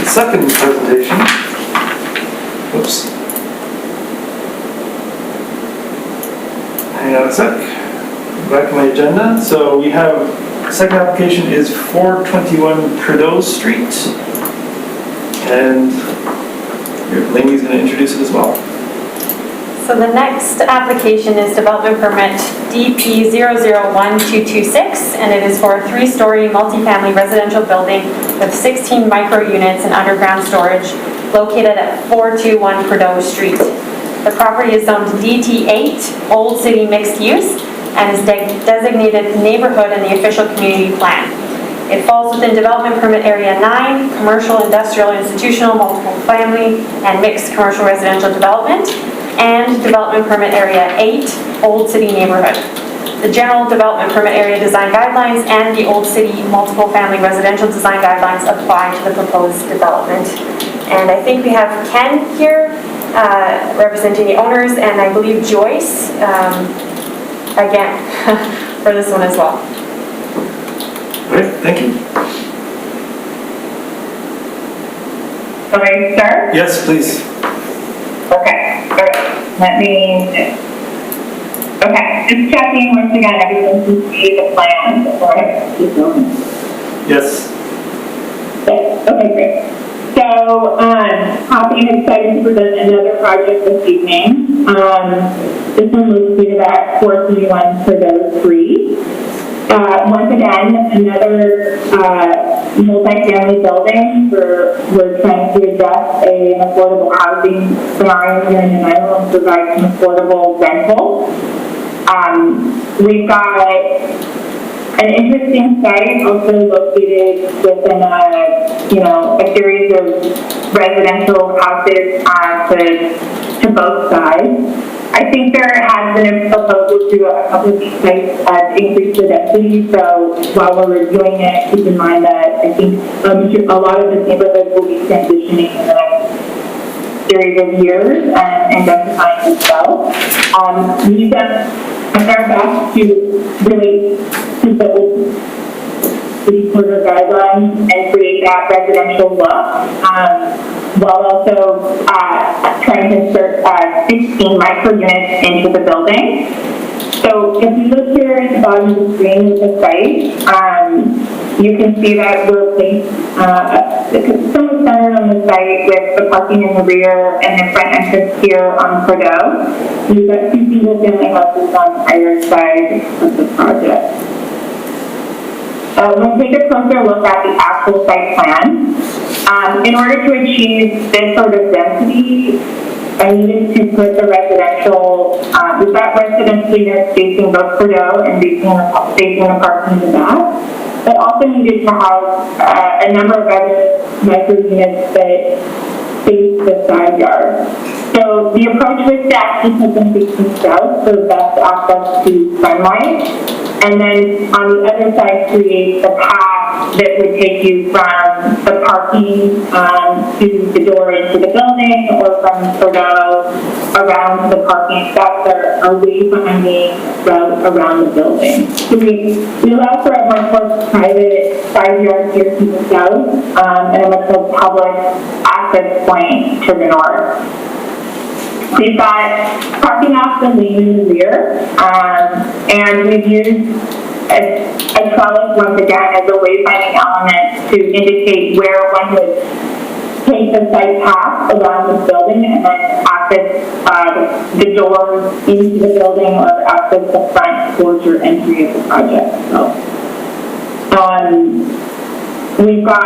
second presentation. Oops. Hang on a sec. Back to my agenda. So we have, second application is 421 Prideaux Street. And Lainey's going to introduce it as well. So the next application is development permit DP001226, and it is for a 3-story multifamily residential building with 16 micro units and underground storage located at 421 Prideaux Street. The property is zoned DT8, Old City Mixed Use, and is designated neighborhood in the official community plan. It falls within development permit area 9, commercial, industrial, institutional, multiple family, and mixed commercial residential development, and development permit area 8, Old City neighborhood. The general development permit area design guidelines and the Old City multiple family residential design guidelines apply to the proposed development. And I think we have Ken here representing the owners, and I believe Joyce again for this one as well. Great, thank you. Shall I start? Yes, please. Okay, good. Just checking once again, everyone can see the plan before I keep going. Yes. Yes, okay, great. So Happy and excited to present another project this evening. This one located at 431 Cordova 3. Once again, another multi-family building. We're trying to address an affordable housing scenario here in the island and provide some affordable rental. We've got an interesting site also located within a series of residential houses to both sides. I think there has been a proposal to a couple of these sites to increase the density, so while we're reviewing it, keep in mind that I think a lot of the neighborhoods will be transitioning in the next series of years and densifying as well. We've done our best to really keep the city quarter guidelines and create that residential look, while also trying to insert 16 micro units into the building. So if you look here at the bottom of the screen with the site, you can see that we're placed somewhat centered on the site with the parking in the rear and the front entrance here on Cordova. We've got 2 single-family houses on either side of the project. We'll take a closer look at the actual site plan. In order to achieve this sort of density, I needed to put the residential, we've got residential units facing both Cordova and facing the parking in the back. But also needed to have a number of other micro units that face the side yard. So the approach was to actually put them facing south for best access to sunlight, and then on the other side create the path that would take you from the parking to the door into the building, or from Cordova around to the parking steps or wayfinding route around the building. So we allow for a much more private side yard here to the south, and a much more public access point to the north. We've got parking off the lane in the rear, and we've used a trellis once again as a wayfinding element to indicate where one would take the site path around the building and then access the doors into the building or access the front towards your entry of the project. So, we've got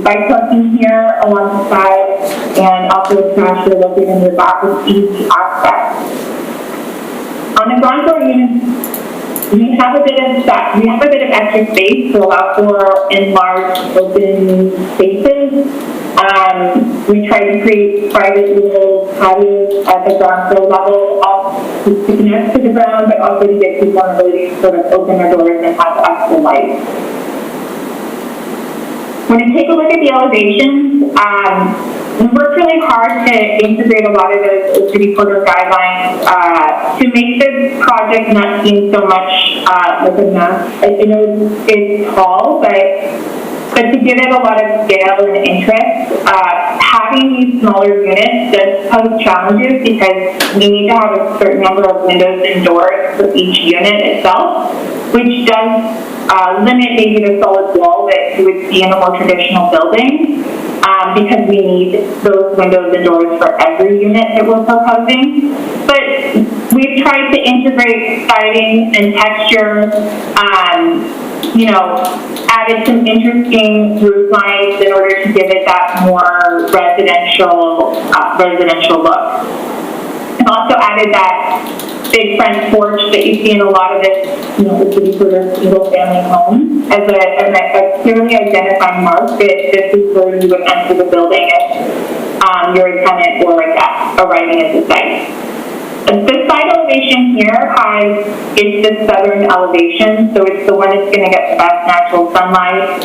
bike parking here along the side, and also a trash located in the back with easy access. On the ground floor units, we have a bit of extra space to allow for enlarged open spaces. We try to create private little patios at the ground floor level to connect to the ground, but also to give people an ability to sort of open their doors and have extra light. When you take a look at the elevations, we worked really hard to integrate a lot of those city quarter guidelines to make this project not seem so much like a mess. I know it's tall, but to give it a lot of scale and interest, having these smaller units does pose challenges because we need to have a certain number of windows and doors for each unit itself, which does limit maybe the solid wall that you would see in a more traditional building, because we need those windows and doors for every unit that we're proposing. But we've tried to integrate siding and texture, added some interesting roof lines in order to give it that more residential look. I've also added that big front porch that you see in a lot of this, the city sort of single-family homes as a clearly identifying mark that this is where you would enter the building if you're a tenant or a guest arriving at the site. The side elevation here is the southern elevation, so it's the one that's going to get the best natural sunlight.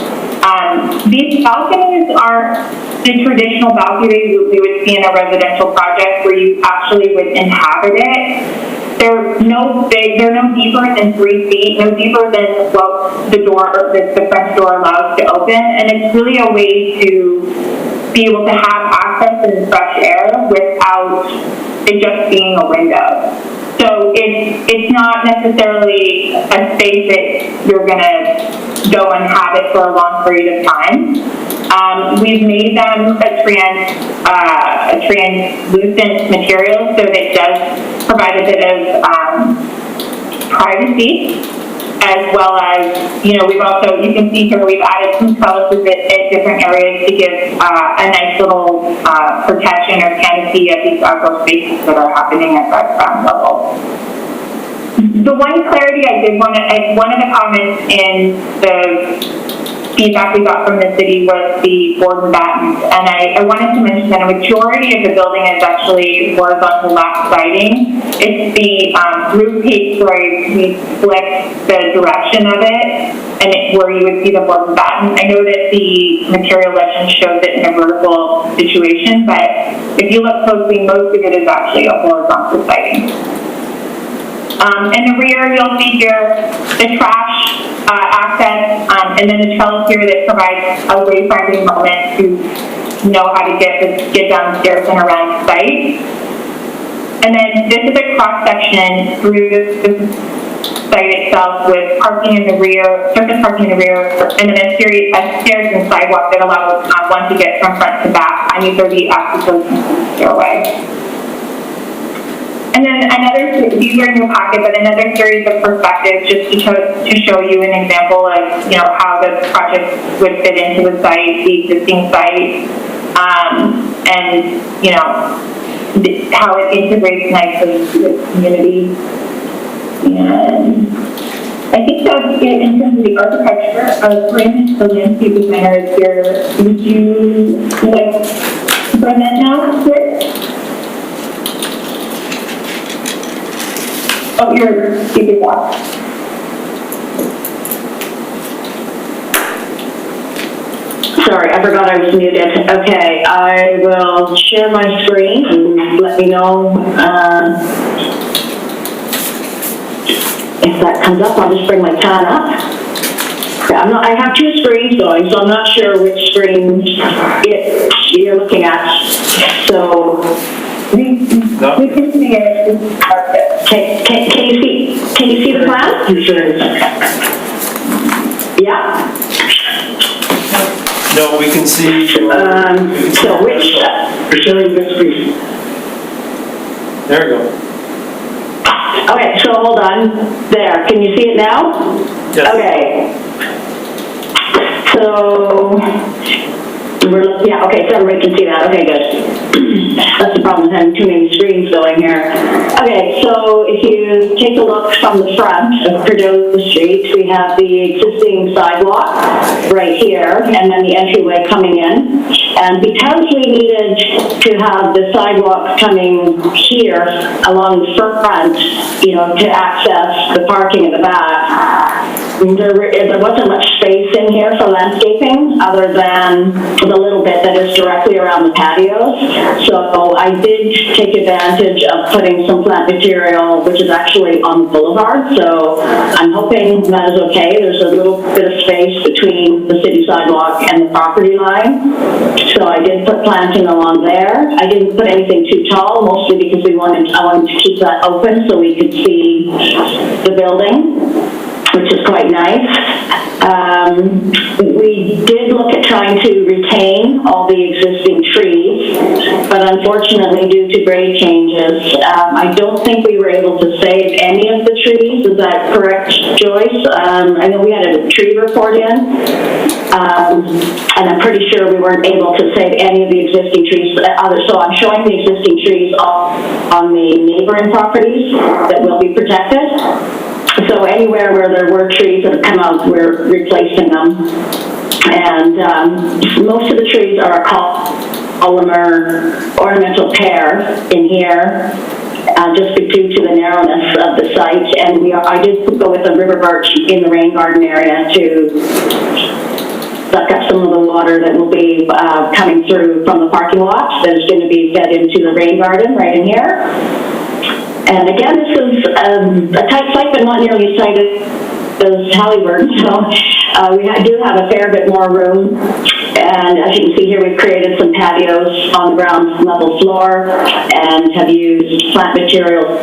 These balconies are the traditional balconies we would see in a residential project where you actually would inhabit it. They're no deeper than 3 feet, no deeper than what the French door allows to open, and it's really a way to be able to have access and fresh air without it just being a window. So it's not necessarily a space that you're going to go and have it for a long period of time. We've made them a translucent material, so that it does provide a bit of privacy, as well as, we've also, you can see here, we've added some trellises at different areas to give a nice little protection or canopy of these outdoor spaces that are happening at that ground level. The one clarity I did want to, one of the comments in the feedback we got from the city was the board and battens, and I wanted to mention that a majority of the building is actually horizontal lap siding. It's the roof cage where we flipped the direction of it, and where you would see the board and batten. I know that the material legend shows it in a vertical situation, but if you look closely, most of it is actually a horizontal siding. In the rear, you'll see here the trash access, and then the trellis here that provides a wayfinding moment to know how to get downstairs and around the site. And then this is a cross section through the site itself with parking in the rear, surface parking in the rear, and then a series of stairs and sidewalk that allows one to get from front to back on either the access stairway. And then these are in your packet, but another series of perspectives just to show you an example of, how the project would fit into the site, the existing site, and, how it integrates nicely into the community. And I think that's it in terms of the architecture. Brandon, the landscape designer, is here. Would you like to bring that now, Chris? Oh, you're speaking loud. Sorry, I forgot I was muted. Okay, I will share my screen and let me know if that comes up. I'll just bring my pad up. I have two screens going, so I'm not sure which screen you're looking at. So We can see it. Can you see the plan? Yeah. No, we can see. So which? You're showing this screen. There we go. Okay, so hold on. There. Can you see it now? Yes. Okay. So okay, so everybody can see that. Okay, good. That's the problem with having too many screens going here. Okay, so if you take a look from the front of Cordova Street, we have the existing sidewalk right here, and then the entryway coming in. And because we needed to have the sidewalk coming here along the front, to access the parking in the back, there wasn't much space in here for landscaping other than the little bit that is directly around the patios. So I did take advantage of putting some plant material, which is actually on the boulevard. So I'm hoping that is okay. There's a little bit of space between the city sidewalk and the property line. So I did put planting along there. I didn't put anything too tall, mostly because I wanted to keep that open so we could see the building, which is quite nice. We did look at trying to retain all the existing trees, but unfortunately, due to grade changes, I don't think we were able to save any of the trees. Is that correct, Joyce? I know we had a tree report in, and I'm pretty sure we weren't able to save any of the existing trees. So I'm showing the existing trees on the neighboring properties that will be protected. So anywhere where there were trees that have come out, we're replacing them. And most of the trees are a columnar ornamental pear in here, just due to the narrowness of the site. And I did go with a river birch in the rain garden area to suck up some of the water that will be coming through from the parking lot that is going to be fed into the rain garden right in here. And again, this is a tight site, but not nearly as tight as Halliburton. So we do have a fair bit more room. And as you can see here, we've created some patios on the ground level floor and have used plant material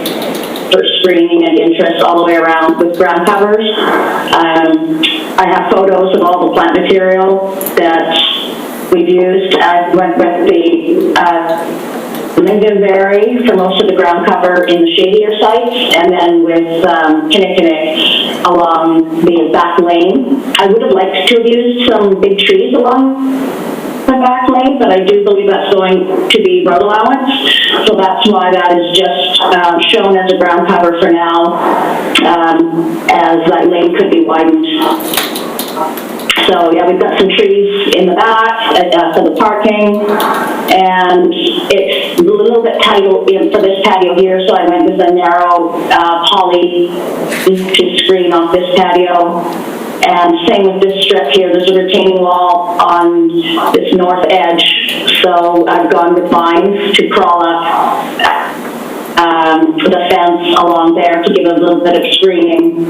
for screening and interest all the way around with ground covers. I have photos of all the plant material that we've used. I went with the lingonberry for most of the ground cover in the shadier sites, and then with kinnikinnick along the back lane. I would have liked to have used some big trees along the back lane, but I do believe that's going to be road allowance, so that's why that is just shown as a ground cover for now, as that lane could be widened. So yeah, we've got some trees in the back for the parking, and it's a little bit tight for this patio here, so I went with a narrow poly to screen off this patio. And same with this strip here, there's a retaining wall on this north edge, so I've gone with vines to crawl up the fence along there to give it a little bit of screening.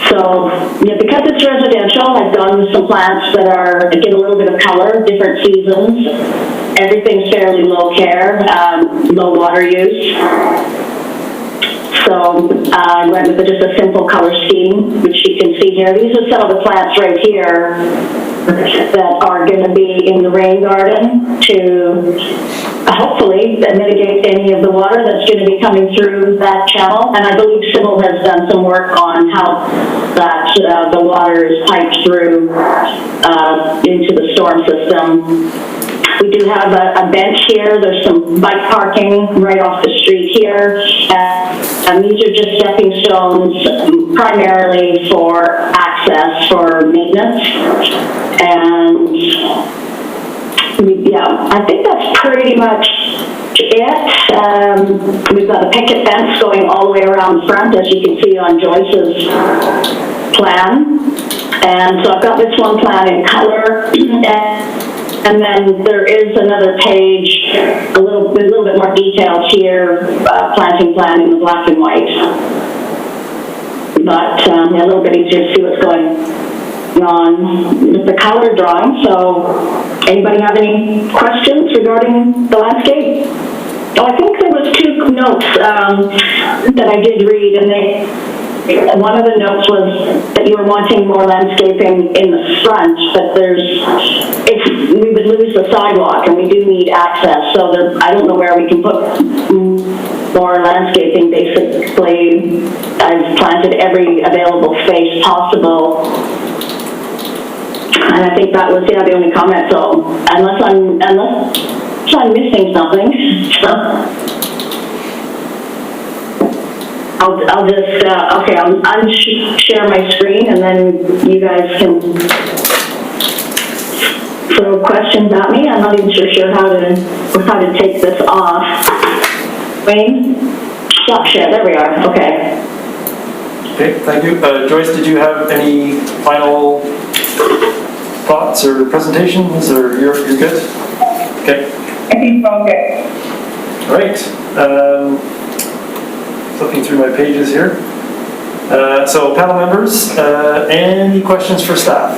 So, yeah, because it's residential, I've gone with some plants that get a little bit of color, different seasons. Everything's fairly low care, low water use. So I went with just a simple color scheme, which you can see here. These are some of the plants right here that are going to be in the rain garden to hopefully mitigate any of the water that's going to be coming through that channel. And I believe Sybil has done some work on how that the water is piped through into the storm system. We do have a bench here. There's some bike parking right off the street here. And these are just stepping stones primarily for access, for maintenance. And yeah, I think that's pretty much it. We've got a picket fence going all the way around the front, as you can see on Joyce's plan. And so I've got this one plan in color. And then there is another page, a little bit more detailed here, planting plan in the black and white. But a little bit easier to see what's going on with the color drawing. So, anybody have any questions regarding the landscape? Oh, I think there was 2 notes that I did read, and one of the notes was that you were wanting more landscaping in the front, but we would lose the sidewalk, and we do need access. So I don't know where we can put more landscaping. Basically, I've planted every available space possible, and I think that was the only comment. So unless I'm missing something, so. I'll just, okay, I'll unshare my screen, and then you guys can throw questions at me. I'm not even sure how to take this off. Wayne? Stop share, there we are, okay. Okay, thank you. Joyce, did you have any final thoughts or presentations, or you're good? Okay. I think we're all good. All right. Flipping through my pages here. So panel members, any questions for staff?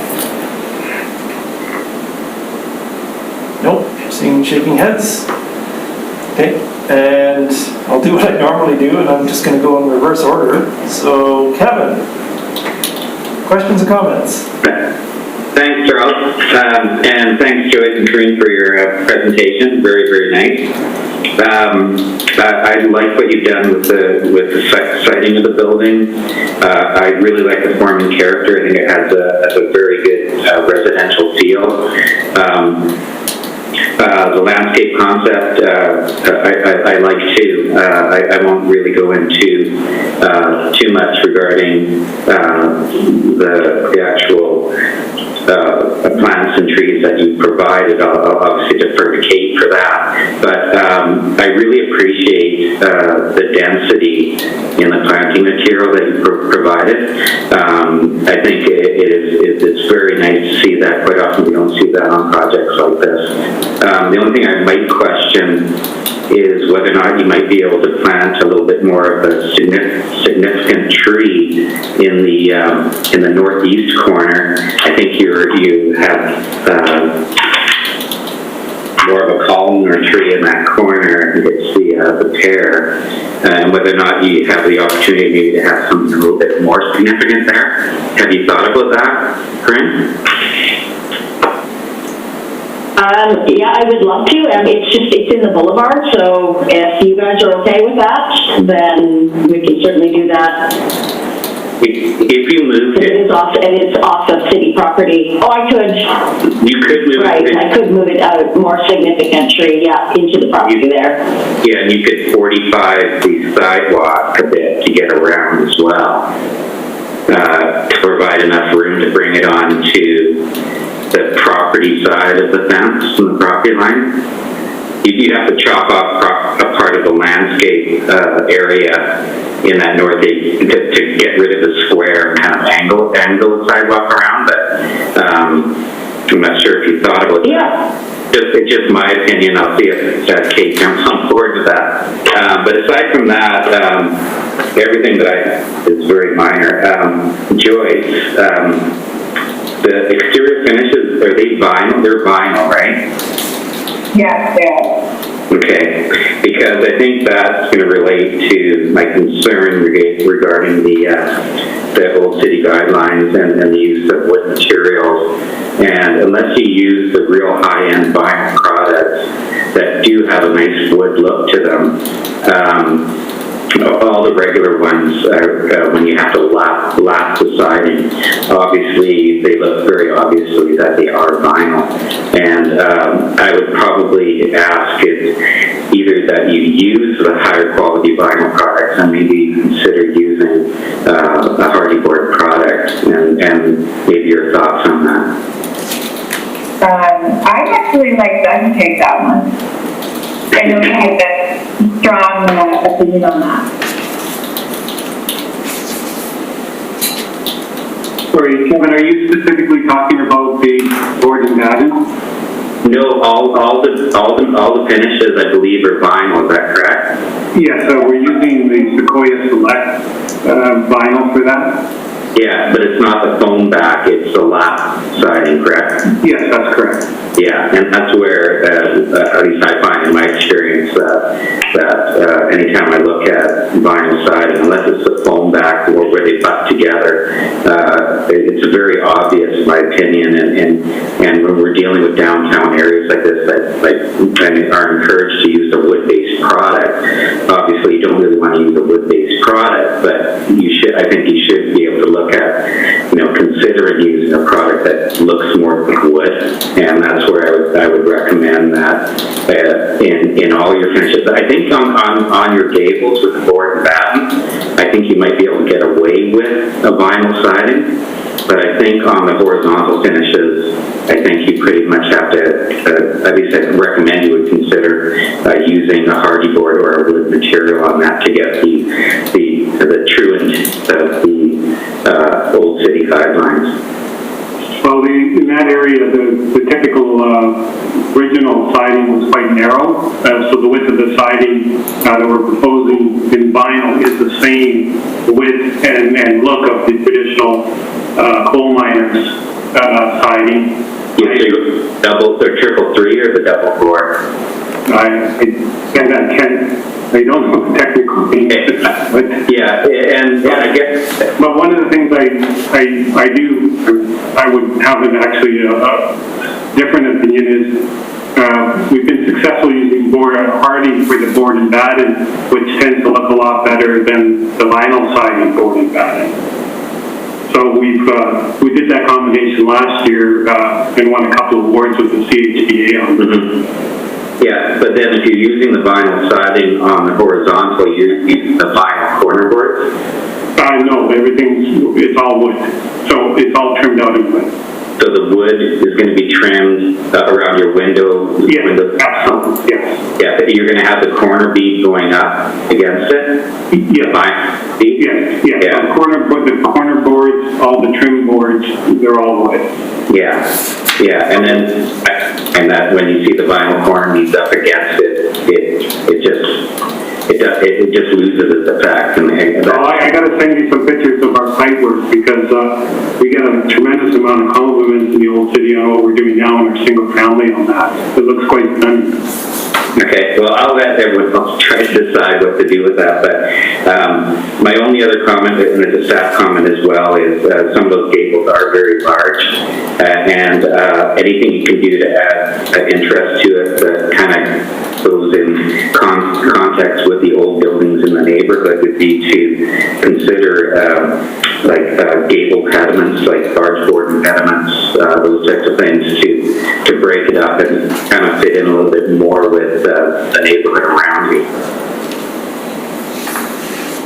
Nope, seeing shaking heads. Okay, and I'll do what I normally do, and I'm just going to go in reverse order. So Kevin, questions and comments? Thanks, Charles, and thanks, Joyce and Corinne, for your presentation. Very, very nice. I like what you've done with the siting of the building. I really like the form and character. I think it has a very good residential feel. The landscape concept, I like too. I won't really go into too much regarding the actual plants and trees that you provided. I'll obviously defer to Kate for that. But I really appreciate the density in the planting material that you provided. I think it's very nice to see that. Quite often we don't see that on projects like this. The only thing I might question is whether or not you might be able to plant a little bit more of a significant tree in the northeast corner. I think you have more of a columnar tree in that corner. I think it's the pear, and whether or not you have the opportunity maybe to have something a little bit more significant there. Have you thought about that, Corinne? Yeah, I would love to. It's in the boulevard, so if you guys are okay with that, then we can certainly do that. If you moved It's off of city property. Oh, I could. you could move Right, it. I could move it out of more significant tree, yeah, into the property there. Yeah, and you could 45 the sidewalk a bit to get around as well, to provide enough room to bring it on to the property side of the fence from the property line. You'd have to chop off a part of the landscape area in that north end to get rid of the square and kind of angle the sidewalk around, but I'm not sure if you thought about that. It's just my opinion. I'll see if Kate comes on board with that. But aside from that, everything that is very minor. Joyce, the exterior finishes, are they vinyl? They're vinyl, right? Yes, yeah. Okay, because I think that's going to relate to my concern regarding the old city guidelines and the use of wood materials. And unless you use the real high-end vinyl products that do have a nice wood look to them, all the regular ones, when you have to lap the siding, obviously they look very obviously that they are vinyl. And I would probably ask it either that you use the higher quality vinyl products and maybe consider using a hardy board product, and maybe your thoughts on that. I'd actually like Doug to take that one. I know he has a strong opinion on that. Sorry, Kevin, are you specifically talking about the board and batten? No, all the finishes I believe are vinyl. Is that correct? Yeah, so we're using the Sequoia Select vinyl for that? Yeah, but it's not the foam back, it's the lap siding, correct? Yes, that's correct. Yeah, and that's where, at least I find in my experience, that anytime I look at vinyl siding, unless it's the foam back or where they butt together, it's very obvious, in my opinion, and when we're dealing with downtown areas like this that are encouraged to use a wood-based product, obviously you don't really want to use a wood-based product, but I think you should be able to look at, considering using a product that looks more like wood, and that's where I would recommend that in all your finishes. I think on your gables with the board and batten, I think you might be able to get away with a vinyl siding, but I think on the horizontal finishes, I think you pretty much have to, at least I recommend you would consider using a hardy board or a wood material on that to get the truant of the old city guidelines. Well, in that area, the typical original siding was quite narrow, so the width of the siding that we're proposing in vinyl is the same width and look of the traditional coal miners siding. Yeah, so double or triple three or the double four? I don't know the technical thing. But yeah, and I guess. But one of the things I would have actually a different opinion is we've been successful using hardy for the board and batten, which tends to look a lot better than the vinyl siding board and batten. So we did that combination last year and won a couple of awards with the CHDA on it. Mm-hmm. Yeah, but then if you're using the vinyl siding on the horizontal, you're using the vinyl corner boards? No, it's all wood. So it's all trimmed out in wood. So the wood is going to be trimmed around your window? Yes, absolutely, yes. Yeah, but you're going to have the corner bead going up against it? Yes. Yes. Yeah. The corner boards, all the trim boards, they're all wood. Yeah, and that when you see the vinyl corner beads up against it, it just loses its effect. I got to send you some pictures of our site work because we get a tremendous amount of compliments in the old city on what we're doing now in our single family on that. It looks quite stunning. Okay, well, I'll let everyone else try to decide what to do with that, but my only other comment, and it's a staff comment as well, is some of those gables are very large, and anything you can do to add interest to it that kind of goes in context with the old buildings in the neighborhood would be to consider gable pediments, like barge board impediments, those types of things to break it up and kind of fit in a little bit more with the neighborhood around you.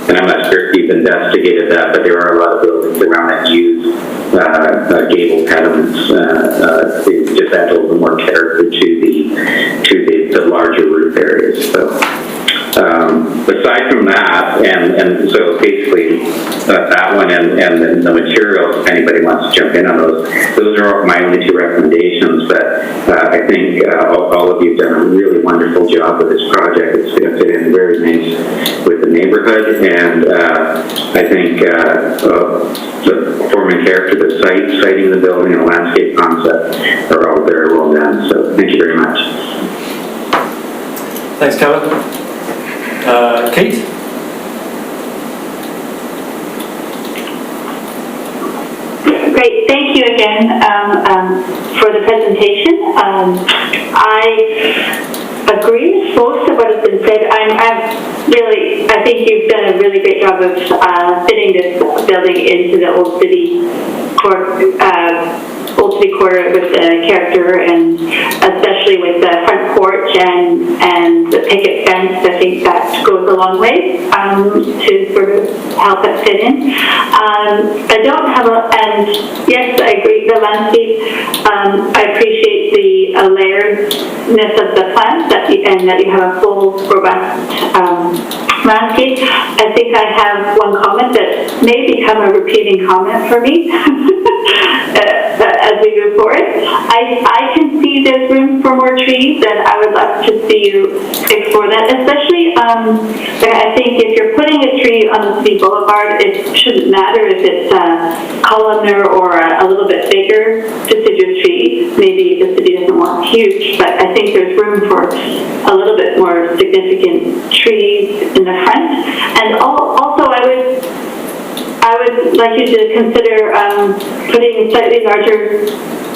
And I'm not sure if you've investigated that, but there are a lot of buildings around that use gable pediments to just add a little more character to the larger roof areas. So, aside from that, and so basically that one and the materials, if anybody wants to jump in on those are my only two recommendations. But I think all of you have done a really wonderful job with this project. It's going to fit in very nice with the neighborhood, and I think the form and character, the siting the building, and the landscape concept are all very well done. So thank you very much. Thanks, Kevin. Kate? Great, thank you again for the presentation. I agree with most of what has been said. I think you've done a really great job of fitting this building into the Old City quarter with the character, and especially with the front porch and the picket fence. I think that goes a long way to sort of help it fit in. I don't have and yes, I agree, the landscape, I appreciate the layeredness of the plants and that you have a full, robust landscape. I think I have one comment that may become a repeating comment for me as we move forward. I can see there's room for more trees, and I would love to see you explore that. Especially, I think if you're putting a tree on the city boulevard, it shouldn't matter if it's a columnar or a little bit bigger deciduous tree. Maybe the city doesn't want huge, but I think there's room for a little bit more significant trees in the front. And also, I would like you to consider putting slightly larger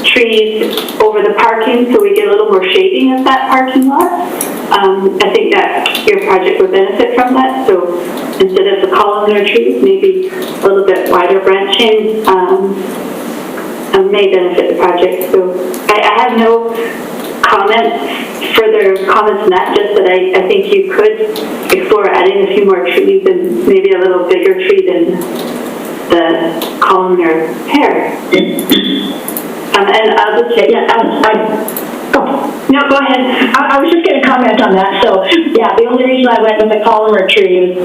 trees over the parking so we get a little more shading of that parking lot. I think that your project would benefit from that. So instead of the columnar trees, maybe a little bit wider branching may benefit the project. So I have no further comments on that, just that I think you could explore adding a few more trees and maybe a little bigger tree than the columnar pear. And I'll just say, no, go ahead. I was just going to comment on that. So, yeah, the only reason I went with the columnar tree was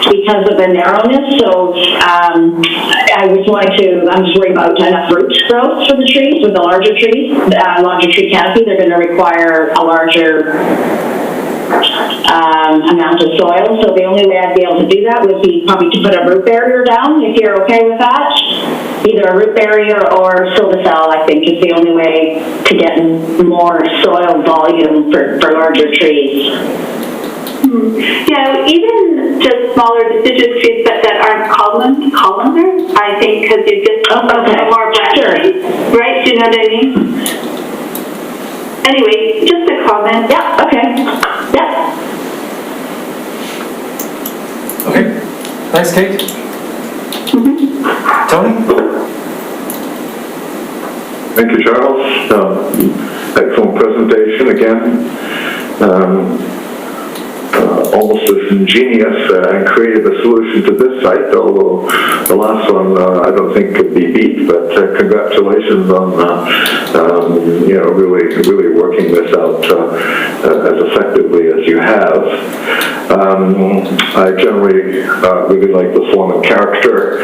because of the narrowness. So I'm just worried about enough root growth for the trees. With the larger trees, larger tree canopy, they're going to require a larger amount of soil. So the only way I'd be able to do that would be probably to put a root barrier down, if you're okay with that. Either a root barrier or silvicell, I think, is the only way to get more soil volume for larger trees. Yeah, even just smaller deciduous trees that aren't columnar, I think, because you just more branches, right? Do you know what I mean? Anyway, just a comment. Yeah, okay. Yeah. Okay. Thanks, Kate. Tony? Thank you, Charles. Excellent presentation again. Almost as ingenious and creative a solution to this site, although the last one I don't think could be beat, but congratulations on really working this out as effectively as you have. I generally really like the form and character.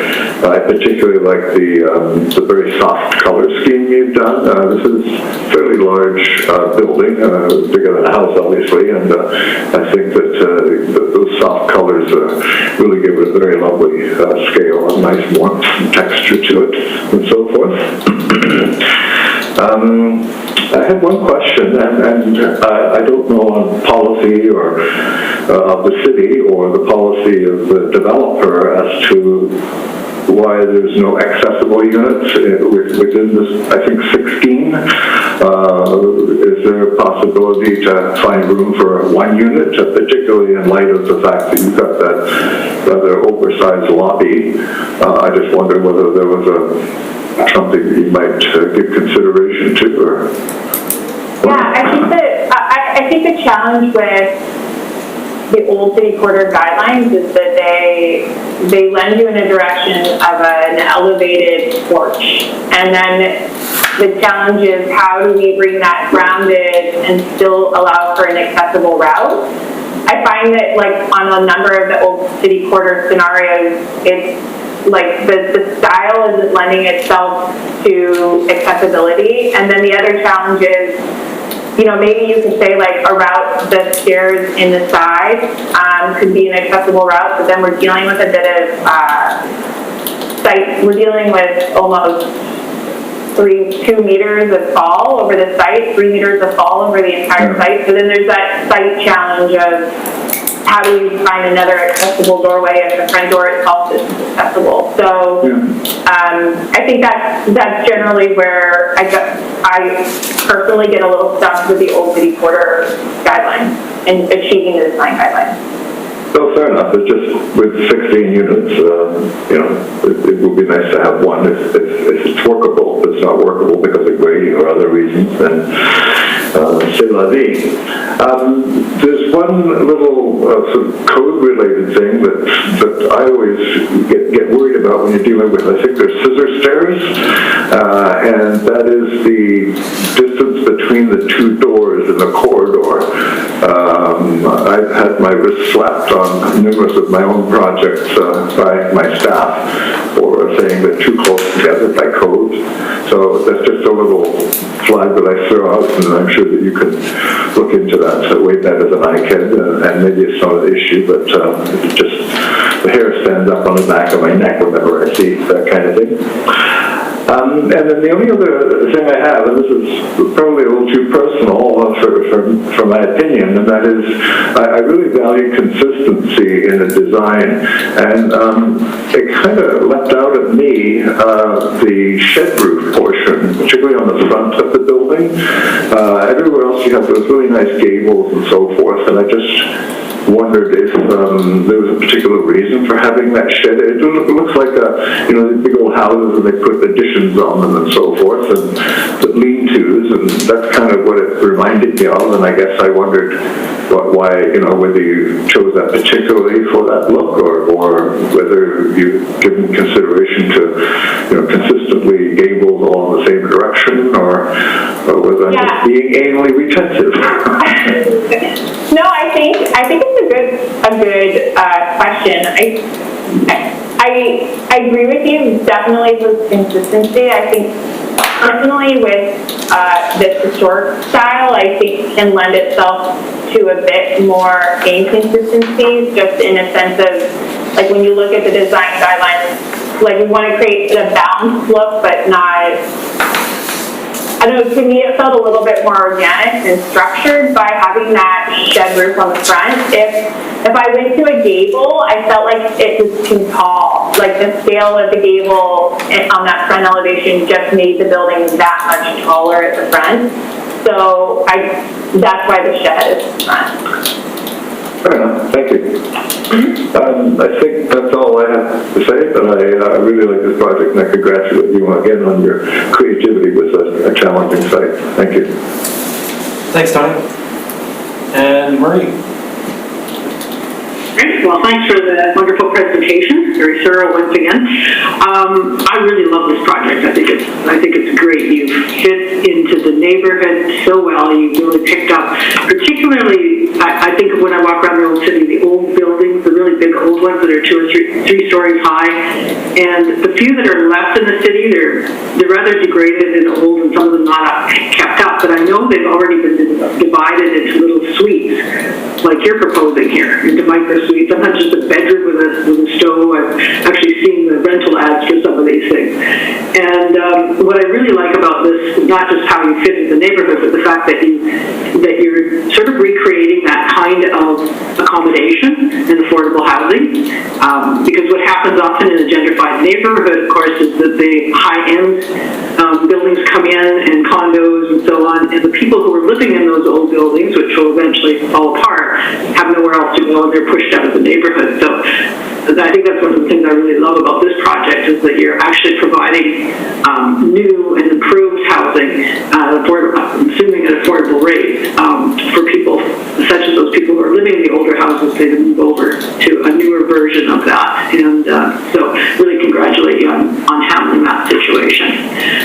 I particularly like the very soft color scheme you've done. This is a fairly large building, bigger than a house obviously, and I think that those soft colors really give it a very lovely scale, a nice warmth and texture to it, and so forth. I had one question, and I don't know on policy or of the city or the policy of the developer as to why there's no accessible units within this, I think, 16 Is there a possibility to find room for one unit, particularly in light of the fact that you've got that rather oversized lobby? I just wonder whether there was something that you might give consideration to, or... Yeah, I think the challenge with the old city quarter guidelines is that they lend you in a direction of an elevated porch. And then the challenge is, how do we bring that grounded and still allow for an accessible route? I find that, like, on a number of the old city quarter scenarios, it's like the style isn't lending itself to accessibility. And then the other challenge is, you know, maybe you could say, like, a route, the stairs in the side could be an accessible route, but then we're dealing with a bit of site, we're dealing with almost 2 meters of fall over the site, 3 meters of fall over the entire site. So then there's that site challenge of, how do you find another accessible doorway if the front door itself isn't accessible? So I think that's generally where I personally get a little stuck with the old city quarter guidelines and achieving the design guidelines. So fair enough. It's just with 16 units, you know, it would be nice to have one if it's workable. If it's not workable because of grading or other reasons, then c'est la vie. There's one little sort of code-related thing that I always get worried about when you're dealing with, I think they're scissor stairs, and that is the distance between the two doors in the corridor. I've had my wrist slapped on numerous of my own projects by my staff for saying they're too close together by code. So that's just a little flag that I throw out, and I'm sure that you can look into that way better than I can, and maybe it's not an issue, but it's just the hair stands up on the back of my neck whenever I see that kind of thing. And then the only other thing I have, and this is probably a little too personal for my opinion, and that is I really value consistency in a design, and it kind of left out of me the shed roof portion, particularly on the front of the building. Everywhere else you have those really nice gables and so forth, and I just wondered if there was a particular reason for having that shed. It looks like you know, these big old houses, and they put additions on them and so forth, and the lean-tos, and that's kind of what it reminded me of. And I guess I wondered why, you know, whether you chose that particularly for that look, or whether you've given consideration to, you know, consistently gables all in the same direction, or was I just being anally retentive? No, I think it's a good question. I agree with you, definitely with consistency. I think personally with this historic style, I think can lend itself to a bit more inconsistency, just in a sense of, like, when you look at the design guidelines, like, we want to create a balanced look, but not, I don't know, to me it felt a little bit more organic and structured by having that shed roof on the front. If I went to a gable, I felt like it was too tall. Like, the scale of the gable on that front elevation just made the building that much taller at the front. So that's why the shed is front. Fair enough. Thank you. I think that's all I have to say, but I really like this project, and I congratulate you again on your creativity with a challenging site. Thank you. Thanks, Tony. And Marie. Great. Well, thanks for the wonderful presentation. Very thorough once again. I really love this project. I think it's great. You fit into the neighborhood so well. You really picked up, particularly, I think of when I walk around the old city, the old buildings, the really big old ones that are 2 or 3 stories high, and the few that are left in the city, they're rather degraded and old, and some of them not kept up. But I know they've already been divided into little suites, like you're proposing here, into micro suites. Sometimes just a bedroom with a stove. I've actually seen the rental ads for some of these things. And what I really like about this is not just how you fit in the neighborhood, but the fact that you're sort of recreating that kind of accommodation and affordability affordable housing. Because what happens often in a gentrified neighborhood, of course, is that the high-end buildings come in and condos and so on, and the people who are living in those old buildings, which will eventually fall apart, have nowhere else to go, and they're pushed out of the neighborhood. So I think that's one of the things I really love about this project is that you're actually providing new and improved housing, assuming at affordable rates, for people such as those people who are living in the older houses, they move over to a newer version of that. And so really congratulate you on handling that situation.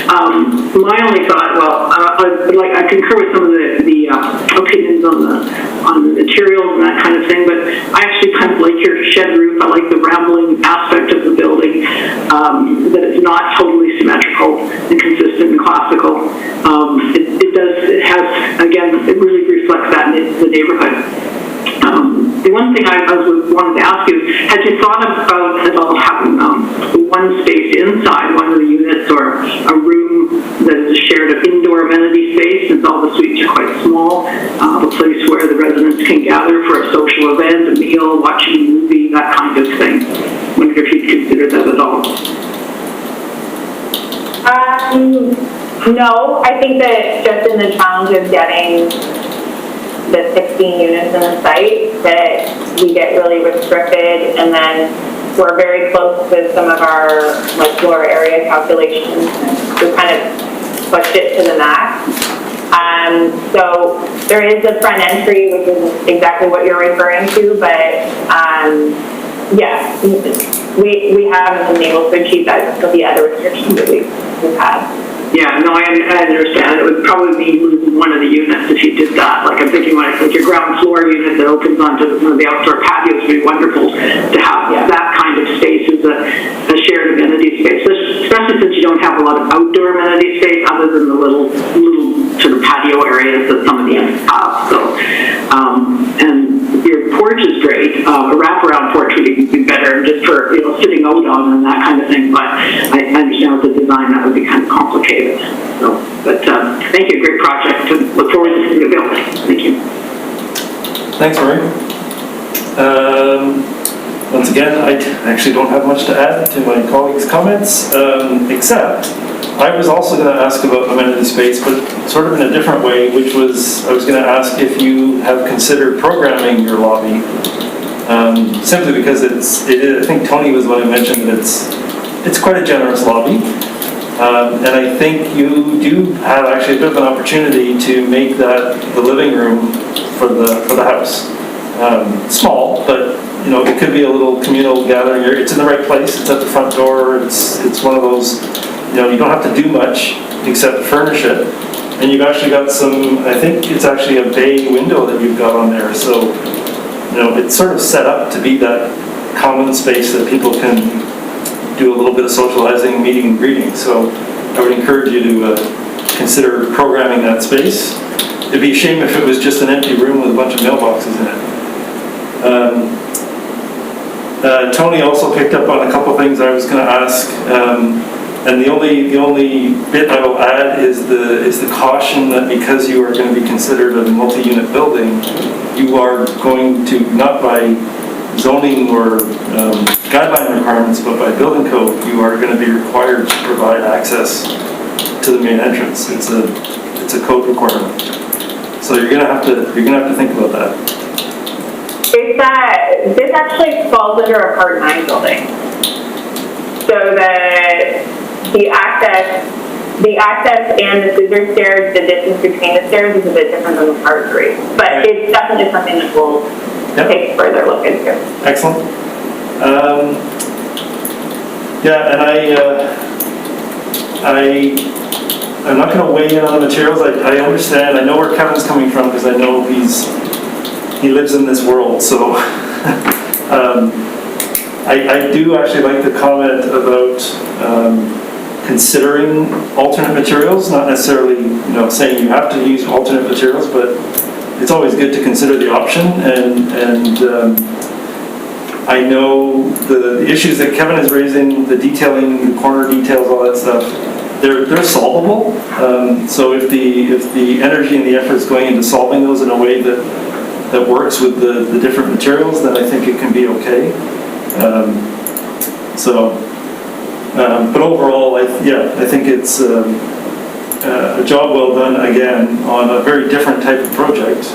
My only thought, well, I concur with some of the opinions on the materials and that kind of thing, but I actually kind of like your shed roof. I like the rambling aspect of the building, that it's not totally symmetrical and consistent and classical. It has, again, it really reflects that in the neighborhood. The one thing I wanted to ask you is, had you thought about at all having one space inside one of the units or a room that is a shared indoor amenity space, since all the suites are quite small, a place where the residents can gather for a social event, a meal, watching a movie, that kind of thing? I wonder if you'd consider that at all. No, I think that just in the challenge of getting the 16 units in the site, that we get really restricted, and then we're very close with some of our floor area calculations. We kind of pushed it to the max. So there is a front entry, which is exactly what you're referring to, but yeah, we haven't been able to achieve that because of the other restrictions that we've had. Yeah, no, I understand. It would probably be losing one of the units if you did that. Like I'm thinking, like your ground floor unit that opens onto one of the outdoor patios would be wonderful to have that kind of space as a shared amenity space, especially since you don't have a lot of outdoor amenity space other than the little sort of patio areas that some of the units have. So, and your porch is great. A wraparound porch would be better just for sitting out on and that kind of thing. But I understand with the design that would be kind of complicated. So, but thank you, great project. Look forward to seeing the building. Thank you. Thanks, Marie. Once again, I actually don't have much to add to my colleagues' comments, except I was also going to ask about amenity space, but sort of in a different way, which was I was going to ask if you have considered programming your lobby, simply because I think Tony was the one who mentioned that it's quite a generous lobby. And I think you do have actually a bit of an opportunity to make that the living room for the house. Small, but it could be a little communal gathering. It's in the right place. It's at the front door. It's one of those. You don't have to do much except furnish it. And you've actually got some. I think it's actually a bay window that you've got on there. So it's sort of set up to be that common space that people can do a little bit of socializing, meeting and greeting. So I would encourage you to consider programming that space. It'd be a shame if it was just an empty room with a bunch of mailboxes in it. Tony also picked up on a couple things I was going to ask, and the only bit I will add is the caution that because you are going to be considered a multi-unit building, you are going to, not by zoning or guideline requirements, but by building code, you are going to be required to provide access to the main entrance. It's a code requirement, so you're going to have to think about that. This actually falls under a Part 9 building, so the access and the scissor stairs, the distance between the stairs is a bit different than the Part 3, but it's definitely something that we'll take a further look into. Excellent. Yeah, and I'm not going to weigh in on the materials. I understand. I know where Kevin's coming from because I know he lives in this world. So I do actually like the comment about considering alternate materials, not necessarily saying you have to use alternate materials, but it's always good to consider the option. And I know the issues that Kevin is raising, the detailing, the corner details, all that stuff, they're solvable. So if the energy and the effort is going into solving those in a way that that works with the different materials, then I think it can be okay. But overall, I think it's a job well done, again, on a very different type of project,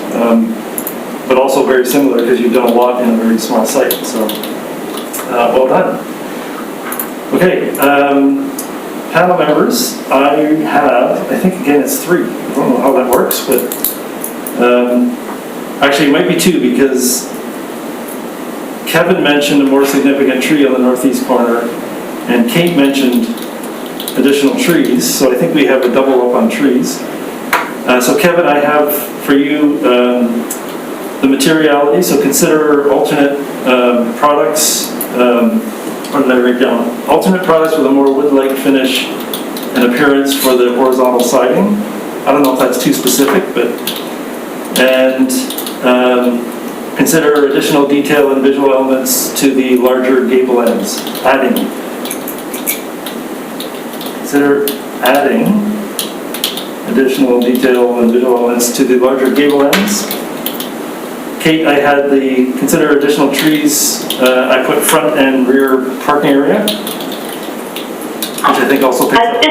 but also very similar because you've done a lot in a very small site, so well done. Okay, panel members, I think again it's 3. I don't know how that works, but actually it might be 2 because Kevin mentioned a more significant tree on the northeast corner, and Kate mentioned additional trees, so I think we have a double up on trees. So Kevin, I have for you the materiality, so consider alternate products, what did I write down? Alternate products with a more wood-like finish and appearance for the horizontal siding. I don't know if that's too specific, but, and consider additional detail and visual elements to the larger gable ends, Consider adding additional detail and visual elements to the larger gable ends. Kate, I had the consider additional trees. I put front and rear parking area, which I think also picks up.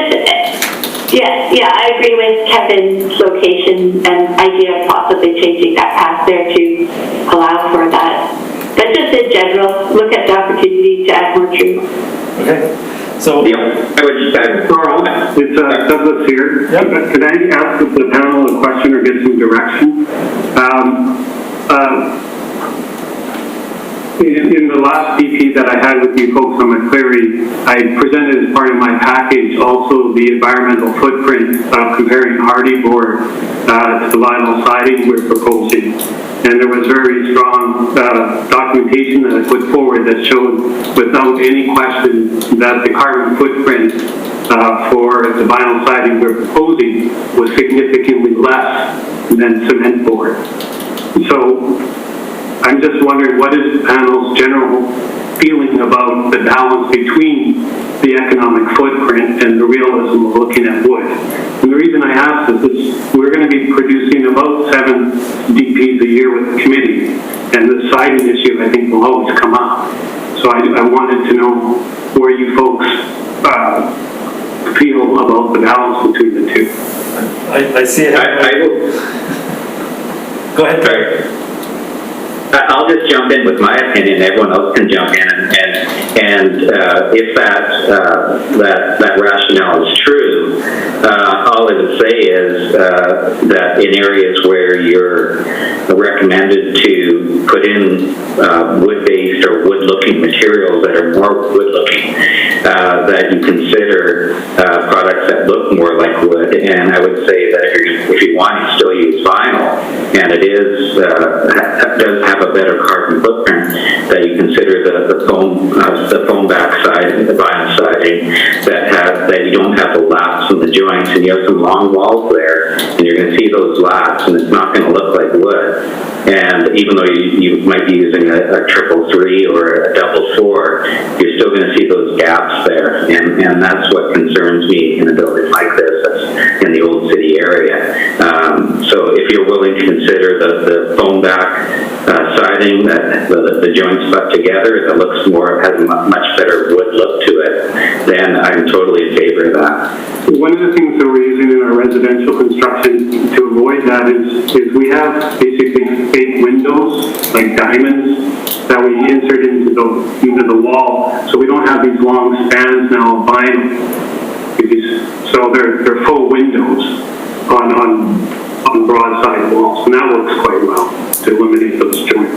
Yeah, I agree with Kevin's location and idea of possibly changing that path there to allow for that. But just in general, look at the opportunity to add more trees. Okay. So, Yeah, I would just add, Carl, it's Douglas here. Yep. Could I ask the panel a question or get some direction? In the last DP that I had with you folks on McCleary, I presented as part of my package also the environmental footprint of comparing hardy board to the vinyl siding we're proposing. And there was very strong documentation that I put forward that showed without any question that the carbon footprint for the vinyl siding we're proposing was significantly less than cement board. So I'm just wondering, what is the panel's general feeling about the balance between the economic footprint and the realism of looking at wood? And the reason I ask this is we're going to be producing about 7 DPs a year with the committee, and the siding issue I think will always come up. So I wanted to know where you folks feel about the balance between the two. I see it. I will. Go ahead, Sorry. I'll just jump in with my opinion. Everyone else can jump in, and if that rationale is true, all I would say is that in areas where you're recommended to put in wood-based or wood-looking materials that are more wood-looking, that you consider products that look more like wood. And I would say that if you want to still use vinyl, and it does have a better carbon footprint, that you consider the foam backside, the vinyl siding that you don't have the laps and the joints, and you have some long walls there, and you're going to see those laps, and it's not going to look like wood. And even though you might be using a 333 or a 444, you're still going to see those gaps there, and that's what concerns me in a building like this that's in the old city area. So if you're willing to consider the foam back siding, that the joints stuck together, that looks has a much better wood look to it, then I'm totally in favor of that. One of the things that we're using in our residential construction to avoid that is we have basically fake windows, like diamonds, that we insert into the wall, so we don't have these long spans now of vinyl. So they're full windows on broadside walls, and that works quite well to eliminate those joints.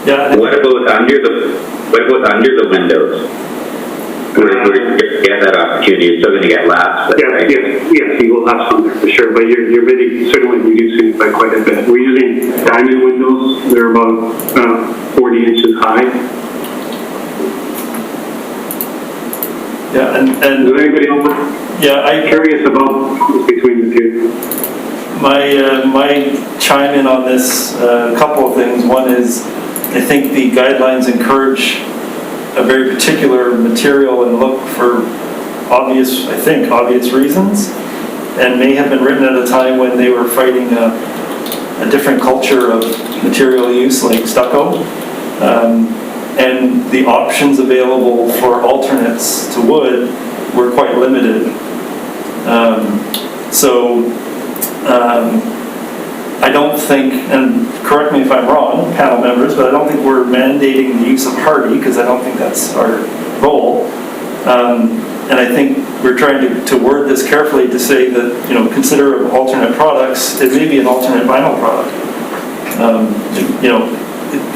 Yeah. What about under the windows? Where you get that opportunity, you're still going to get laps. Right? Yes, you will have some there for sure, but you're really certainly reducing it by quite a bit. We're using diamond windows. They're about 40 inches high. Yeah, and Is anybody else? yeah, I'm curious about between the two. My chime in on this, a couple of things. One is, I think the guidelines encourage a very particular material and look for obvious reasons, and may have been written at a time when they were fighting a different culture of material use like stucco. And the options available for alternates to wood were quite limited. I don't think, and correct me if I'm wrong, panel members, but I don't think we're mandating the use of hardy, because I don't think that's our goal. And I think we're trying to word this carefully to say that, consider alternate products. It may be an alternate vinyl product.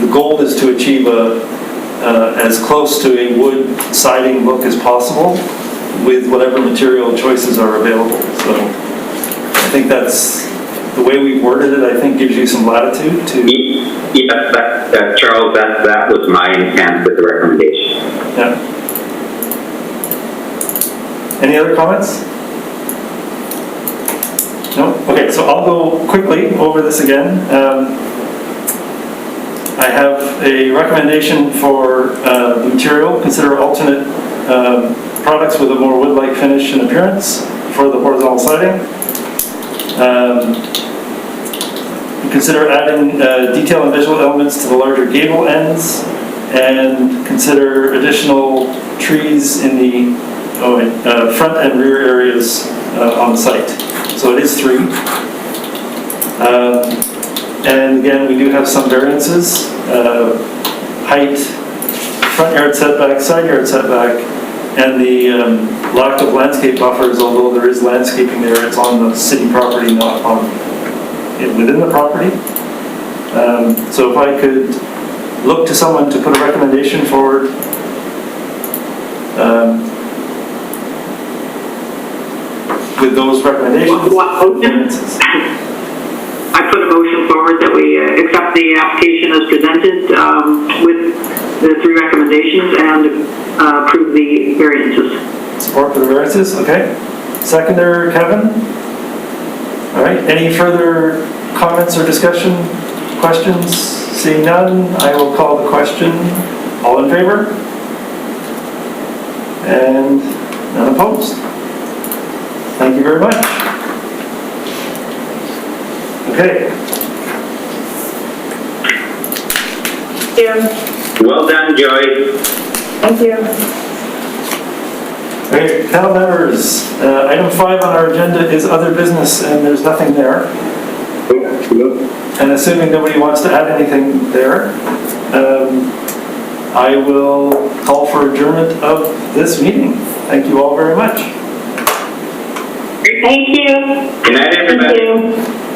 The goal is to achieve as close to a wood siding look as possible with whatever material choices are available. So I think that's the way we've worded it. I think gives you some latitude to. Yeah, Charles, that was my intent with the recommendation. Yeah. Any other comments? No? Okay, so I'll go quickly over this again. I have a recommendation for the material. Consider alternate products with a more wood-like finish and appearance for the horizontal siding. Consider adding detail and visual elements to the larger gable ends, and consider additional trees in the front and rear areas on site. So it is 3. And again, we do have some variances. Height, front yard setback, side yard setback, and the lack of landscape buffers, although there is landscaping there, it's on the city property, not on within the property. So if I could look to someone to put a recommendation forward. With those recommendations. I put a motion forward that we accept the application as presented with the 3 recommendations and approve the variances. Support for the variances, okay. Seconder, Kevin? All right, any further comments or discussion, questions? Seeing none, I will call the question. All in favor? And none opposed? Thank you very much. Okay. Well done, Joy. Thank you. Okay, panel members, item 5 on our agenda is other business, and there's nothing there. And assuming nobody wants to add anything there, I will call for adjournment of this meeting. Thank you all very much. Thank you. Good night, everybody. Thank you.